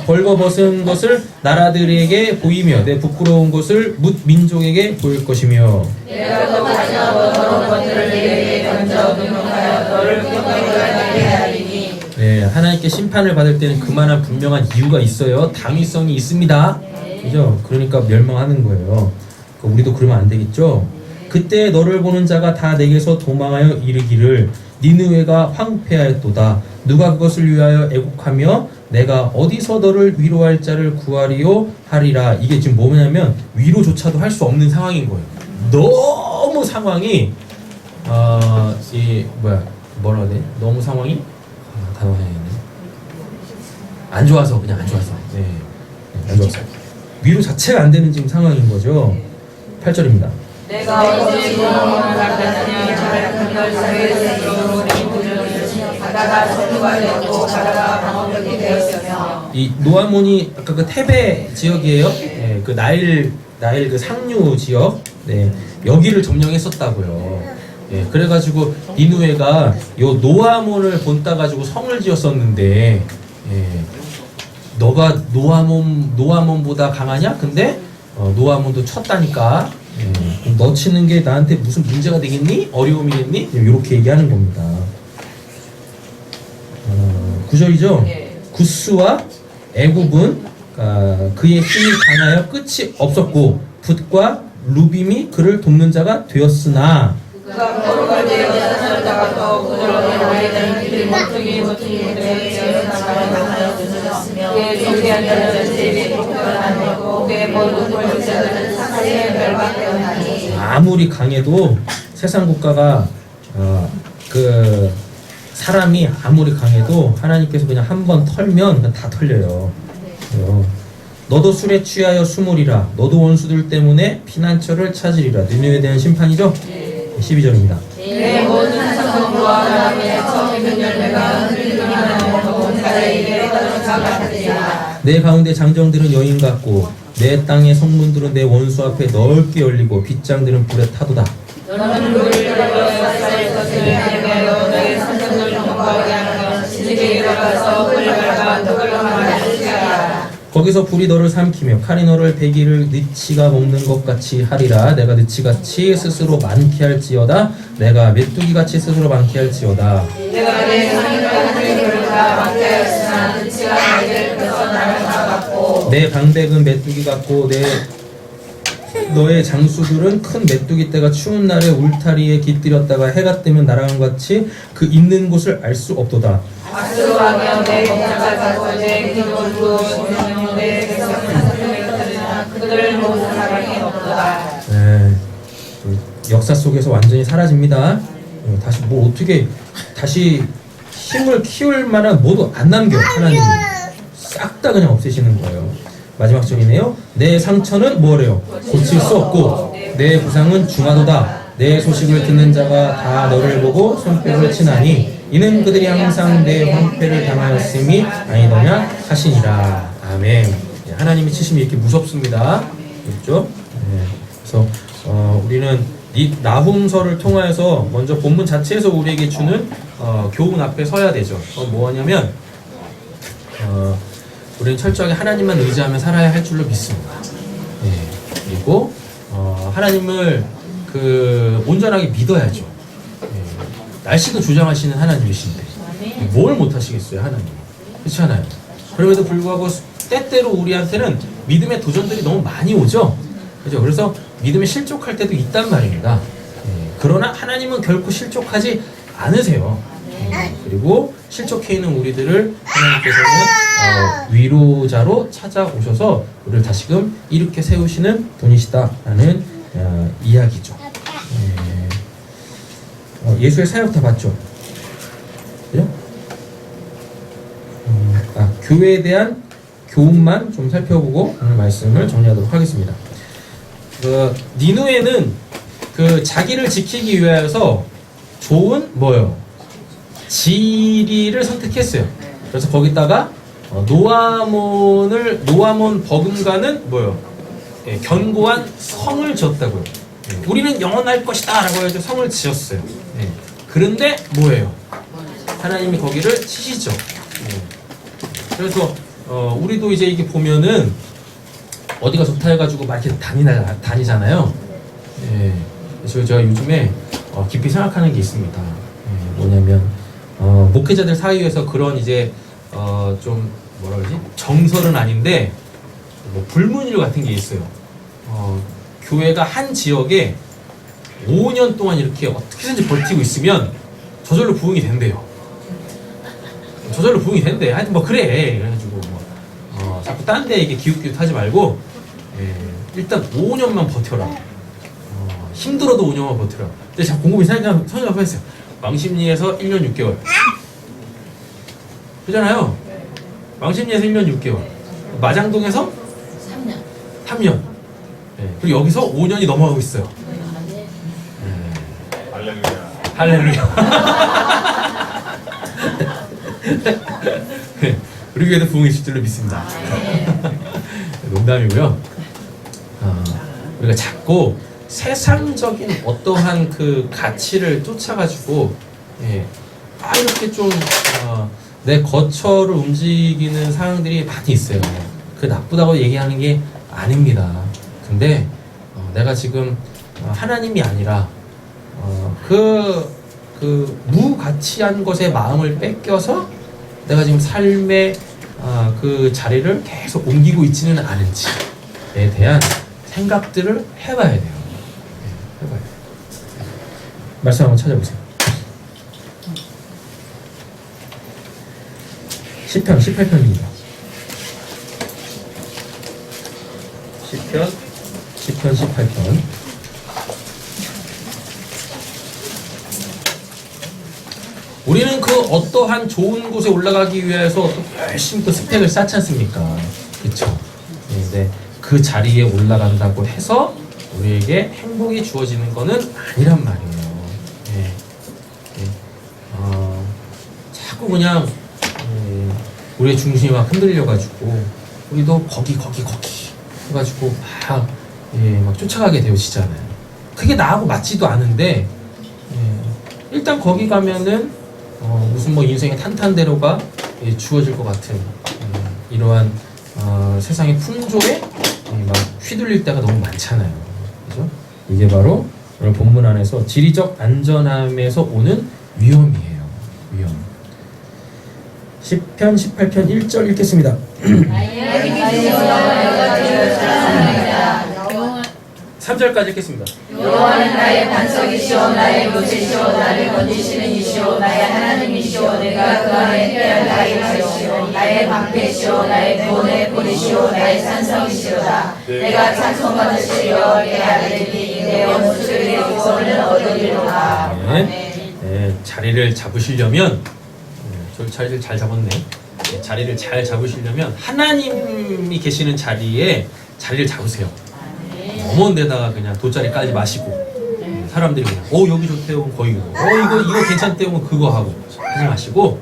A: 벌거벗은 것을 나라들에게 보이며 내 부끄러운 것을 뭇 민족에게 보일 것이며
C: 내가 또 가져와 더러운 것들을 내게 던져 분명하여 너를 평강하게 하리니.
A: 네, 하나님께 심판을 받을 때는 그만한 분명한 이유가 있어요. 당위성이 있습니다. 그죠? 그러니까 멸망하는 거예요. 우리도 그러면 안 되겠죠? 그때 너를 보는 자가 다 내게서 도망하여 이르기를 니느웨가 황폐하였도다. 누가 그것을 위하여 애곡하며 내가 어디서 너를 위로할 자를 구하리요 하리라. 이게 지금 뭐냐면 위로조차도 할 수 없는 상황인 거예요. 너무 상황이 뭐라 해야 돼? 너무 상황이 단어 해야겠네. 안 좋아서 그냥 안 좋아서. 네. 안 좋아서. 위로 자체가 안 되는 지금 상황인 거죠. 8절입니다.
C: 내가 어제 구원을 받았느냐 잘한 걸 사회에서 우리 부르짖으니 바다가 선두가 되었고 바다가 방어벽이 되었으며.
A: 이 노아몬이 아까 그 테베 지역이에요. 네, 그 나일 그 상류 지역. 네, 여기를 점령했었다고요. 네, 그래가지고 니누에가 요 노아몬을 본따 가지고 성을 지었었는데, 너가 노아몬보다 강하냐? 근데 노아몬도 쳤다니까. 그럼 너 치는 게 나한테 무슨 문제가 되겠니? 어려움이겠니? 이렇게 얘기하는 겁니다. 9절이죠. 구스와 애굽은 그의 힘이 강하여 끝이 없었고 붓과 루빔이 그를 돕는 자가 되었으나
C: 그가 포로가 되어 살다가 또 부드러운 아이들은 그들이 모퉁이 되어 나가려 주셨으며 그의 존귀한 자들은 제비 독별을 안 했고 그의 모든 권력자들은 사사에 멸망되었나니.
A: 아무리 강해도 세상 국가가 그 사람이 아무리 강해도 하나님께서 그냥 한 번 털면 그냥 다 털려요. 너도 술에 취하여 숨으리라. 너도 원수들 때문에 피난처를 찾으리라. 니느웨에 대한 심판이죠. 12절입니다.
C: 내 모든 성과 바람에 처음 열매가 흔들리는 온 자에게 떨어진 것 같으리라.
A: 내 가운데 장정들은 여인 같고 내 땅의 성문들은 내 원수 앞에 넓게 열리고 빗장들은 불에 타도다.
C: 너는 물을 들어 쌀 것을 내며 너의 선정을 경고하게 하며 시집에 들어가서 꿀을 밟아 떡을 말할지어다.
A: 거기서 불이 너를 삼키며 칼이 너를 베기를 느치가 먹는 것 같이 하리라. 내가 느치같이 스스로 많게 할지어다. 내가 메뚜기같이 스스로 많게 할지어다.
C: 내가 내 상인과 하늘을 다 많게 하였으나 느치가 너희를 뺏어 나를 막았고
A: 내 방백은 메뚜기 같고 너의 장수들은 큰 메뚜기 떼가 추운 날에 울타리에 깃들였다가 해가 뜨면 날아간 것 같이 그 있는 곳을 알 수 없도다.
C: 악수하며 내 공작을 받고 내 기도로 내 백성을 사랑하였으나 그들을 모두 사랑이 없도다.
A: 네, 역사 속에서 완전히 사라집니다. 다시 어떻게 다시 힘을 키울 만한 뭐도 안 남겨. 하나님이 싹 다 그냥 없애시는 거예요. 마지막 절이네요. 내 상처는 뭐래요? 고칠 수 없고 내 부상은 중하도다. 내 소식을 듣는 자가 다 너를 보고 손뼉을 치나니 이는 그들이 항상 내 황폐를 당하였음이 아니더냐 하시니라. 아멘. 하나님의 치심이 이렇게 무섭습니다. 그렇죠? 네. 그래서 우리는 이 나훔서를 통하여서 먼저 본문 자체에서 우리에게 주는 교훈 앞에 서야 되죠. 뭐냐면 우리는 철저하게 하나님만 의지하며 살아야 할 줄로 믿습니다. 네. 그리고 하나님을 온전하게 믿어야죠. 네. 날씨도 조정하시는 하나님이신데 뭘 못하시겠어요, 하나님? 그렇지 않아요? 그럼에도 불구하고 때때로 우리한테는 믿음의 도전들이 너무 많이 오죠. 그죠? 그래서 믿음에 실족할 때도 있단 말입니다. 네. 그러나 하나님은 결코 실족하지 않으세요. 그리고 실족해 있는 우리들을 하나님께서는 위로자로 찾아오셔서 우리를 다시금 일으켜 세우시는 분이시다라는 이야기죠. 예수의 사역 다 봤죠? 그죠? 교회에 대한 교훈만 좀 살펴보고 오늘 말씀을 정리하도록 하겠습니다. 니누에는 자기를 지키기 위하여서 좋은 지리를 선택했어요. 그래서 거기다가 노아몬 버금가는 견고한 성을 지었다고요. 우리는 영원할 것이다 라고 해서 성을 지었어요. 그런데 하나님이 거기를 치시죠. 그래서 우리도 이제 이게 보면은 어디가 좋다 해가지고 막 이렇게 다니잖아요. 그래서 제가 요즘에 깊이 생각하는 게 있습니다. 뭐냐면 목회자들 사이에서 그런 이제 좀 뭐라 그러지? 정설은 아닌데 불문율 같은 게 있어요. 교회가 한 지역에 5년 동안 이렇게 어떻게든지 버티고 있으면 저절로 부흥이 된대요. 저절로 부흥이 된대. 하여튼 그래. 그래가지고 자꾸 딴 데 이게 기웃기웃하지 말고 일단 5년만 버텨라. 힘들어도 5년만 버텨라. 근데 제가 곰곰이 생각을 했어요. 왕십리에서 1년 6개월. 그잖아요. 왕십리에서 1년 6개월. 마장동에서 3년. 그리고 여기서 5년이 넘어가고 있어요.
B: 할렐루야.
A: 할렐루야. 우리 교회도 부흥의 줄로 믿습니다. 농담이고요. 우리가 자꾸 세상적인 어떠한 그 가치를 쫓아가지고 이렇게 좀 내 거처를 움직이는 상황들이 많이 있어요. 그 나쁘다고 얘기하는 게 아닙니다. 근데 내가 지금 하나님이 아니라 그 무가치한 것에 마음을 뺏겨서 내가 지금 삶의 그 자리를 계속 옮기고 있지는 않은지에 대한 생각들을 해봐야 돼요. 해봐야 돼요. 말씀 한번 찾아보세요. 시편 18편입니다. 시편 18편. 우리는 그 어떠한 좋은 곳에 올라가기 위해서 또 열심히 또 스펙을 쌓지 않습니까? 그렇죠? 네, 그 자리에 올라간다고 해서 우리에게 행복이 주어지는 거는 아니란 말이에요. 자꾸 그냥 우리의 중심이 막 흔들려가지고 우리도 거기 해가지고 막 쫓아가게 되어지잖아요. 그게 나하고 맞지도 않은데 일단 거기 가면은 무슨 뭐 인생의 탄탄대로가 주어질 것 같은 이러한 세상의 풍조에 막 휘둘릴 때가 너무 많잖아요. 그죠? 이게 바로 오늘 본문 안에서 지리적 안전함에서 오는 위험이에요. 위험. 시편 18편 1절 읽겠습니다. 3절까지 읽겠습니다.
C: 여호와는 나의 반석이시오 나의 요새시오 나를 건지시는 이시오 나의 하나님이시오 내가 그 안에 피할 나의 자리시오 나의 방패시오 나의 구원의 뿌리시오 나의 산성이시로다. 내가 찬송받으시려 내 아들이 내 원수들의 구원을 얻으리로다.
A: 자리를 잡으시려면 자리를 잘 잡았네. 자리를 잘 잡으시려면 하나님이 계시는 자리에 자리를 잡으세요. 어머니 데다가 그냥 돗자리 깔지 마시고 사람들이 그냥 여기 좋대요 거기 이거 괜찮대요 그거 하고 하지 마시고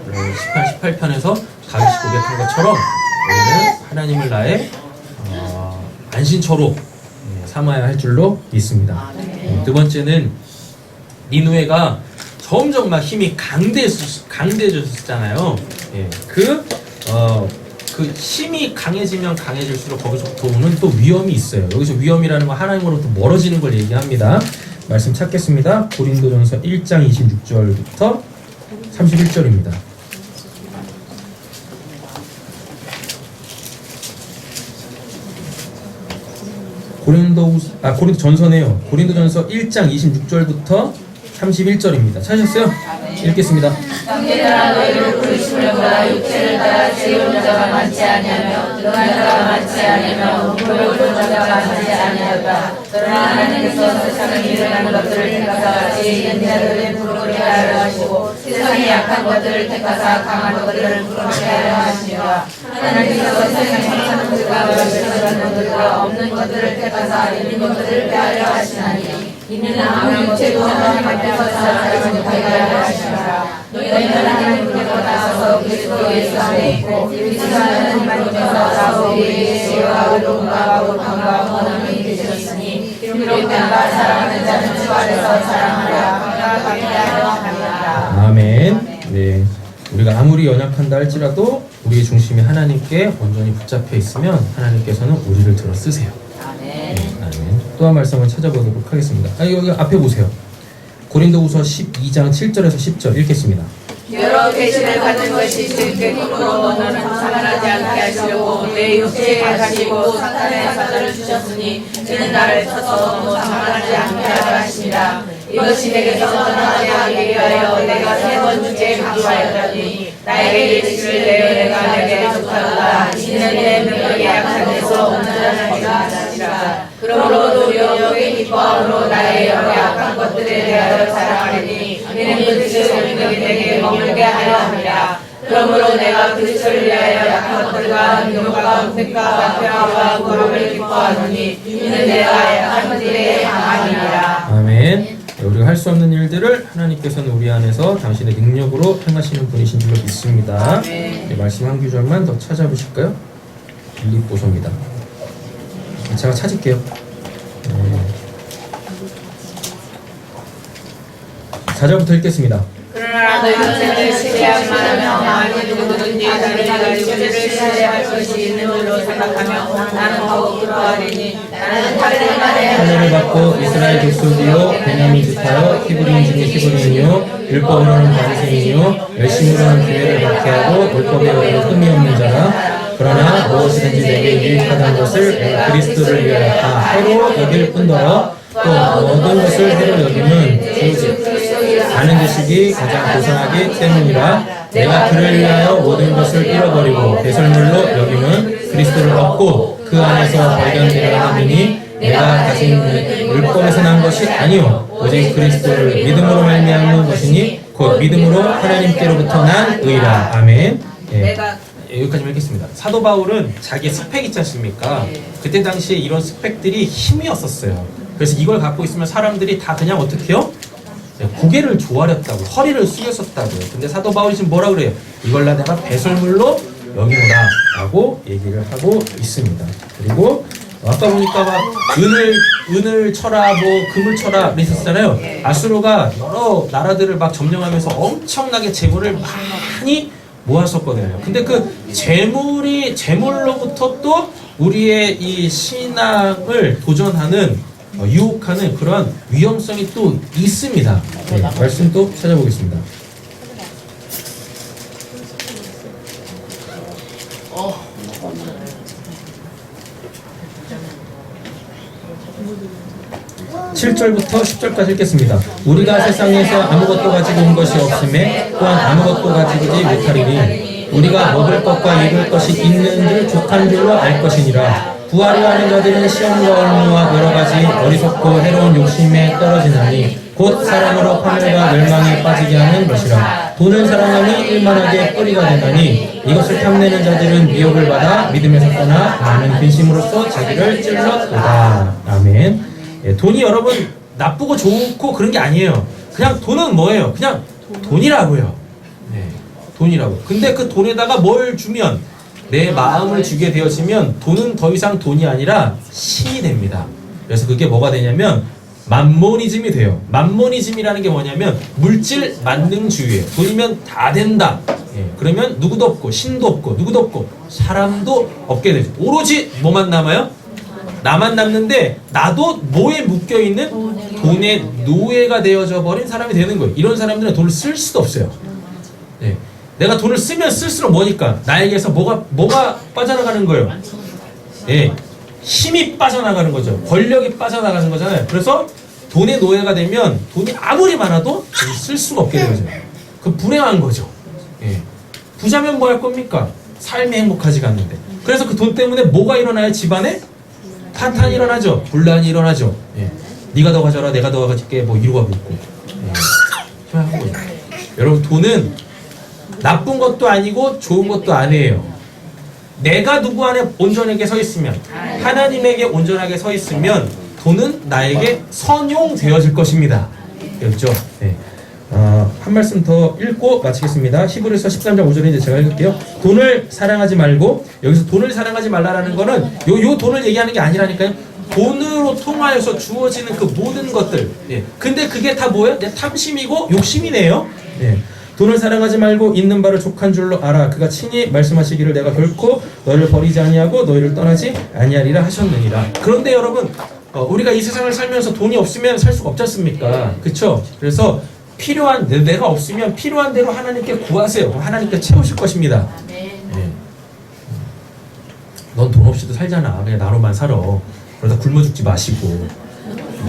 A: 시편 18편에서 다윗이 고백한 것처럼 우리는 하나님을 나의 안신처로 삼아야 할 줄로 믿습니다. 두 번째는 니느웨가 점점 막 힘이 강대해졌잖아요. 그 힘이 강해지면 강해질수록 거기서부터 오는 또 위험이 있어요. 여기서 위험이라는 건 하나님으로부터 멀어지는 걸 얘기합니다. 말씀 찾겠습니다. 고린도전서 1장 26절부터 31절입니다. 고린도전서네요. 고린도전서 1장 26절부터 31절입니다. 찾으셨어요? 읽겠습니다.
C: 형제들아 너희를 부르심을보다 육체를 따라 지은 자가 많지 아니하며 등한 자가 많지 아니하며 부르는 자가 많지 아니하다. 그러나 하나님께서 세상에 일어나는 것들을 택하사 지혜 있는 자들을 부끄럽게 하려 하시고 세상에 약한 것들을 택하사 강한 것들을 부끄럽게 하려 하시니라. 하나님께서 세상에 사는 것들과 멸시하는 것들과 없는 것들을 택하사 있는 것들을 빼하려 하시나니 이는 아무 육체도 하나님 앞에서 살아가지 못하게 하려 하시니라. 너희는 하나님께로 나서서 그리스도 예수 안에 있고 그리스도 하나님 앞에서 나서 우리에게 지혜와 의로움과 거룩함과 원함이 되셨으니 비록 내가 사랑하는 자는 주 안에서 사랑하라 각각 받게 하려 합니다.
A: 아멘. 네, 우리가 아무리 연약한다 할지라도 우리의 중심이 하나님께 온전히 붙잡혀 있으면 하나님께서는 우리를 들어 쓰세요. 아멘. 또 한 말씀을 찾아보도록 하겠습니다. 여기 앞에 보세요. 고린도후서 12장 7절에서 10절 읽겠습니다.
C: 여러 계시를 받는 것이 쉽게 기쁘고 너는 상관하지 않게 하시려고 내 육체에 가시고 사탄의 사자를 주셨으니 이는 나를 쳐서 너무 상관하지 않게 하려 하십니다. 이것이 내게서 떠나게 하기 위하여 내가 세 번 주께 강조하였더니 나에게 예시를 내어 내가 내게 좋다가 이는 내 능력이 약한 데서 온전한 자니라. 그러므로 도리어 여기 기뻐함으로 나의 여러 약한 것들에 대하여 자랑하리니 이는 그리스도의 능력이 내게 머물게 하려 함이라. 그러므로 내가 그리스도를 위하여 약한 것들과 능력과 은택과 평화와 구원을 기뻐하노니 이는 내가 약한 것들에 강함이니라.
A: 아멘. 우리가 할 수 없는 일들을 하나님께서는 우리 안에서 당신의 능력으로 행하시는 분이신 줄로 믿습니다. 네, 말씀 한 구절만 더 찾아보실까요? 빌립보서입니다. 제가 찾을게요. 4절부터 읽겠습니다.
C: 그러나 너희는 신뢰하지 말며 만일 누구든지 다른 가지고 주를 신뢰할 것이 있는 줄로 생각하며 나는 더욱 그러하리니 나는 다른 말에
A: 하늘을 받고 이스라엘 족속이요 베냐민 지파요 히브리인 중에 히브리인이요 율법으로는 바리새인이요 열심으로는 기회를 받게 하고 율법에 의해 흠이 없는 자라. 그러나 무엇이든지 내게 유익하다는 것을 내가 그리스도를 위하여 다 해로 여길 뿐더러 또 모든 것을 해로 여김은 주지 아는 지식이 가장 고상하기 때문이라. 내가 그를 위하여 모든 것을 잃어버리고 배설물로 여김은 그리스도를 얻고 그 안에서 발견되려 함이니 내가 가진 율법에서 난 것이 아니요 오직 그리스도를 믿음으로 말미암는 것이니 곧 믿음으로 하나님께로부터 난 의라. 아멘. 예. 여기까지 읽겠습니다. 사도 바울은 자기의 스펙 있지 않습니까? 그때 당시에 이런 스펙들이 힘이었었어요. 그래서 이걸 갖고 있으면 사람들이 다 그냥 어떻게 해요? 고개를 조아렸다고, 허리를 숙였었다고요. 근데 사도 바울이 지금 뭐라 그래요? 이걸 내가 배설물로 여기노라 라고 얘기를 하고 있습니다. 그리고 아까 보니까 막 은을 쳐라, 뭐 금을 쳐라 그랬었잖아요. 아수르가 여러 나라들을 막 점령하면서 엄청나게 재물을 많이 모았었거든요. 근데 그 재물로부터 또 우리의 이 신앙을 도전하는 유혹하는 그런 위험성이 또 있습니다. 네, 말씀 또 찾아보겠습니다. (7절부터 10절까지) 읽겠습니다. 우리가 세상에서 아무것도 가지고 온 것이 없음에 또한 아무것도 가지고지 못하리니 우리가 먹을 것과 입을 것이 있는 줄 족한 줄로 알 것이니라. 구하려 하는 자들은 시험과 얼무와 여러 가지 어리석고 해로운 욕심에 떨어지나니 곧 사랑으로 파멸과 멸망에 빠지게 하는 것이라. 돈을 사랑함이 일만하게 뿌리가 되나니 이것을 탐내는 자들은 미혹을 받아 믿음에서 떠나 많은 근심으로써 자기를 찔렀도다. 아멘. 예, 돈이 여러분 나쁘고 좋고 그런 게 아니에요. 그냥 돈은 뭐예요? 그냥 돈이라고요. 네, 돈이라고. 근데 그 돈에다가 뭘 주면 내 마음을 주게 되어지면 돈은 더 이상 돈이 아니라 신이 됩니다. 그래서 그게 뭐가 되냐면 맘모니즘이 돼요. 맘모니즘이라는 게 뭐냐면 물질 만능주의예요. 돈이면 다 된다. 예, 그러면 누구도 없고 신도 없고 누구도 없고 사람도 없게 되죠. 오로지 뭐만 남아요? 나만 남는데 나도 뭐에 묶여있는 돈의 노예가 되어져 버린 사람이 되는 거예요. 이런 사람들은 돈을 쓸 수도 없어요. 예. 내가 돈을 쓰면 쓸수록 뭐니까 나에게서 뭐가 빠져나가는 거예요. 예, 힘이 빠져나가는 거죠. 권력이 빠져나가는 거잖아요. 그래서 돈의 노예가 되면 돈이 아무리 많아도 쓸 수가 없게 되죠. 그 불행한 거죠. 예, 부자면 뭐 할 겁니까? 삶이 행복하지가 않는데. 그래서 그 돈 때문에 뭐가 일어나요? 집안에 탄탄이 일어나죠. 분란이 일어나죠. 예, 네가 더 가져라, 내가 더 가질게, 뭐 이러고 있고. 예, 여러분 돈은 나쁜 것도 아니고 좋은 것도 아니에요. 내가 누구 안에 온전하게 서 있으면, 하나님에게 온전하게 서 있으면 돈은 나에게 선용되어질 것입니다. 그렇죠? 네. 한 말씀 더 읽고 마치겠습니다. 히브리서 13장 5절에 이제 제가 읽을게요. 돈을 사랑하지 말고, 여기서 돈을 사랑하지 말라라는 거는 요 돈을 얘기하는 게 아니라니까요. 돈으로 통하여서 주어지는 그 모든 것들. 예. 근데 그게 다 뭐예요? 내 탐심이고 욕심이네요. 예. 돈을 사랑하지 말고 있는 바를 족한 줄로 알아. 그가 친히 말씀하시기를 내가 결코 너희를 버리지 아니하고 너희를 떠나지 아니하리라 하셨느니라. 그런데 여러분, 우리가 이 세상을 살면서 돈이 없으면 살 수가 없지 않습니까? 그쵸? 그래서 필요한, 내가 없으면 필요한 대로 하나님께 구하세요. 하나님께 채우실 것입니다. 네. 넌 돈 없이도 살잖아. 그냥 나로만 살아. 그러다 굶어 죽지 마시고.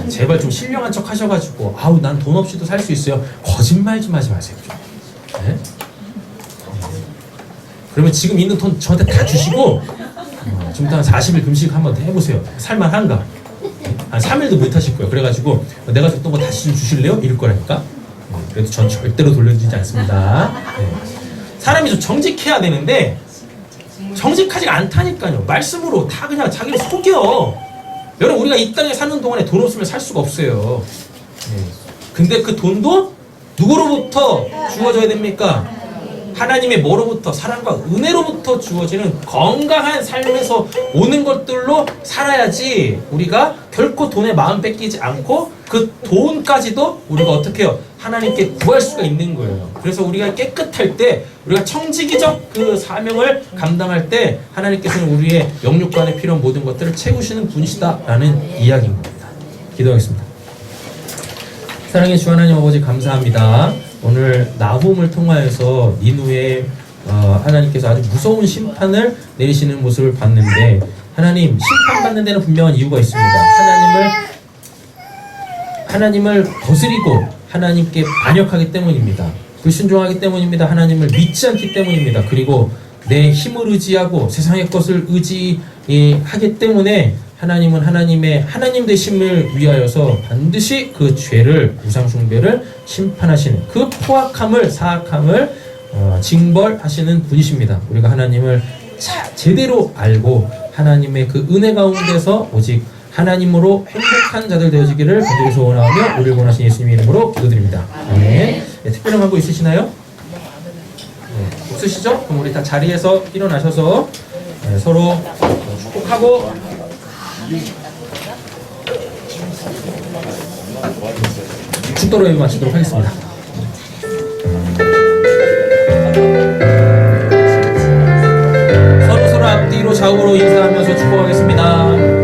A: 제발 좀 신령한 척 하셔가지고 아우 난 돈 없이도 살 수 있어요. 거짓말 좀 하지 마세요. 좀. 네? 그러면 지금 있는 돈 저한테 다 주시고 지금 한 40일 금식 한번 해보세요. 살만한가? 한 3일도 못 하실 거예요. 그래가지고 내가 줬던 거 다시 좀 주실래요? 이럴 거라니까. 그래도 전 절대로 돌려주지 않습니다. 네. 사람이 좀 정직해야 되는데 정직하지가 않다니까요. 말씀으로 다 그냥 자기를 속여. 여러분 우리가 이 땅에 사는 동안에 돈 없으면 살 수가 없어요. 네. 근데 그 돈도 누구로부터 주어져야 됩니까? 하나님의 뭐로부터? 사랑과 은혜로부터 주어지는 건강한 삶에서 오는 것들로 살아야지 우리가 결코 돈에 마음 뺏기지 않고 그 돈까지도 우리가 어떻게 해요? 하나님께 구할 수가 있는 거예요. 그래서 우리가 깨끗할 때, 우리가 청지기적 그 사명을 감당할 때 하나님께서는 우리의 영육간에 필요한 모든 것들을 채우시는 분이시다라는 이야기인 겁니다. 기도하겠습니다. 사랑의 주 하나님 아버지 감사합니다. 오늘 나훔을 통하여서 니누에 하나님께서 아주 무서운 심판을 내리시는 모습을 봤는데 하나님 심판받는 데는 분명한 이유가 있습니다. 하나님을 거스리고 하나님께 반역하기 때문입니다. 불순종하기 때문입니다. 하나님을 믿지 않기 때문입니다. 그리고 내 힘을 의지하고 세상의 것을 의지하기 때문에 하나님은 하나님 되심을 위하여서 반드시 그 죄를 우상숭배를 심판하시는 그 포악함을 사악함을 징벌하시는 분이십니다. 우리가 하나님을 제대로 알고 하나님의 그 은혜 가운데서 오직 하나님으로 행복한 자들 되어지기를 간절히 소원하며 우리를 원하신 예수님의 이름으로 기도드립니다. 아멘. 네, 특별한 광고 있으시나요? 네, 없으시죠? 그럼 우리 다 자리에서 일어나셔서 서로 축복하고 축도로 예배 마치도록 하겠습니다. 서로 앞뒤로 좌우로 인사하면서 축복하겠습니다.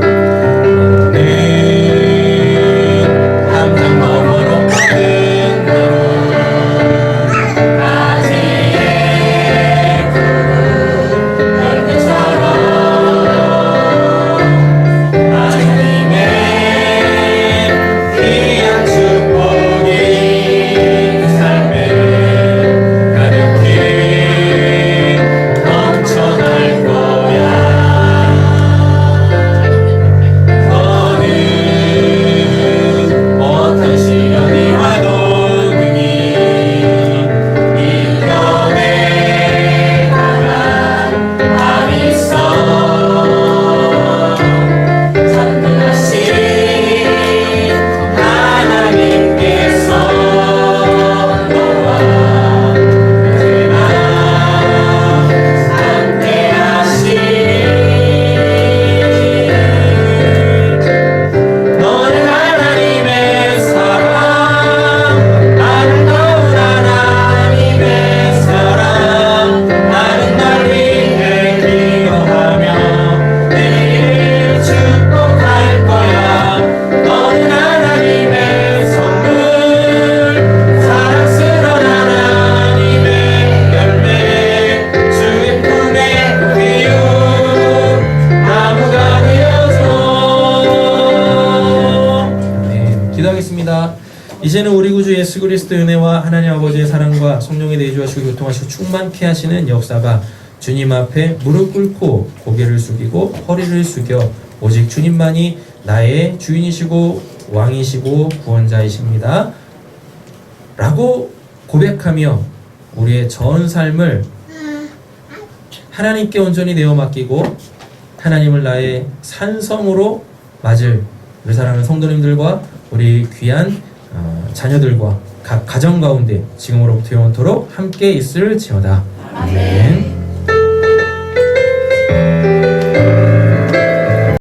A: 이제는 우리 구주 예수 그리스도의 은혜와 하나님 아버지의 사랑과 성령의 내주하시고 교통하시고 충만케 하시는 역사가 주님 앞에 무릎 꿇고 고개를 숙이고 허리를 숙여 오직 주님만이 나의 주인이시고 왕이시고 구원자이십니다 라고 고백하며 우리의 전 삶을 하나님께 온전히 내어 맡기고 하나님을 나의 산성으로 맞을 우리 사랑하는 성도님들과 우리 귀한 자녀들과 각 가정 가운데 지금으로부터 영원토록 함께 있을지어다. 아멘.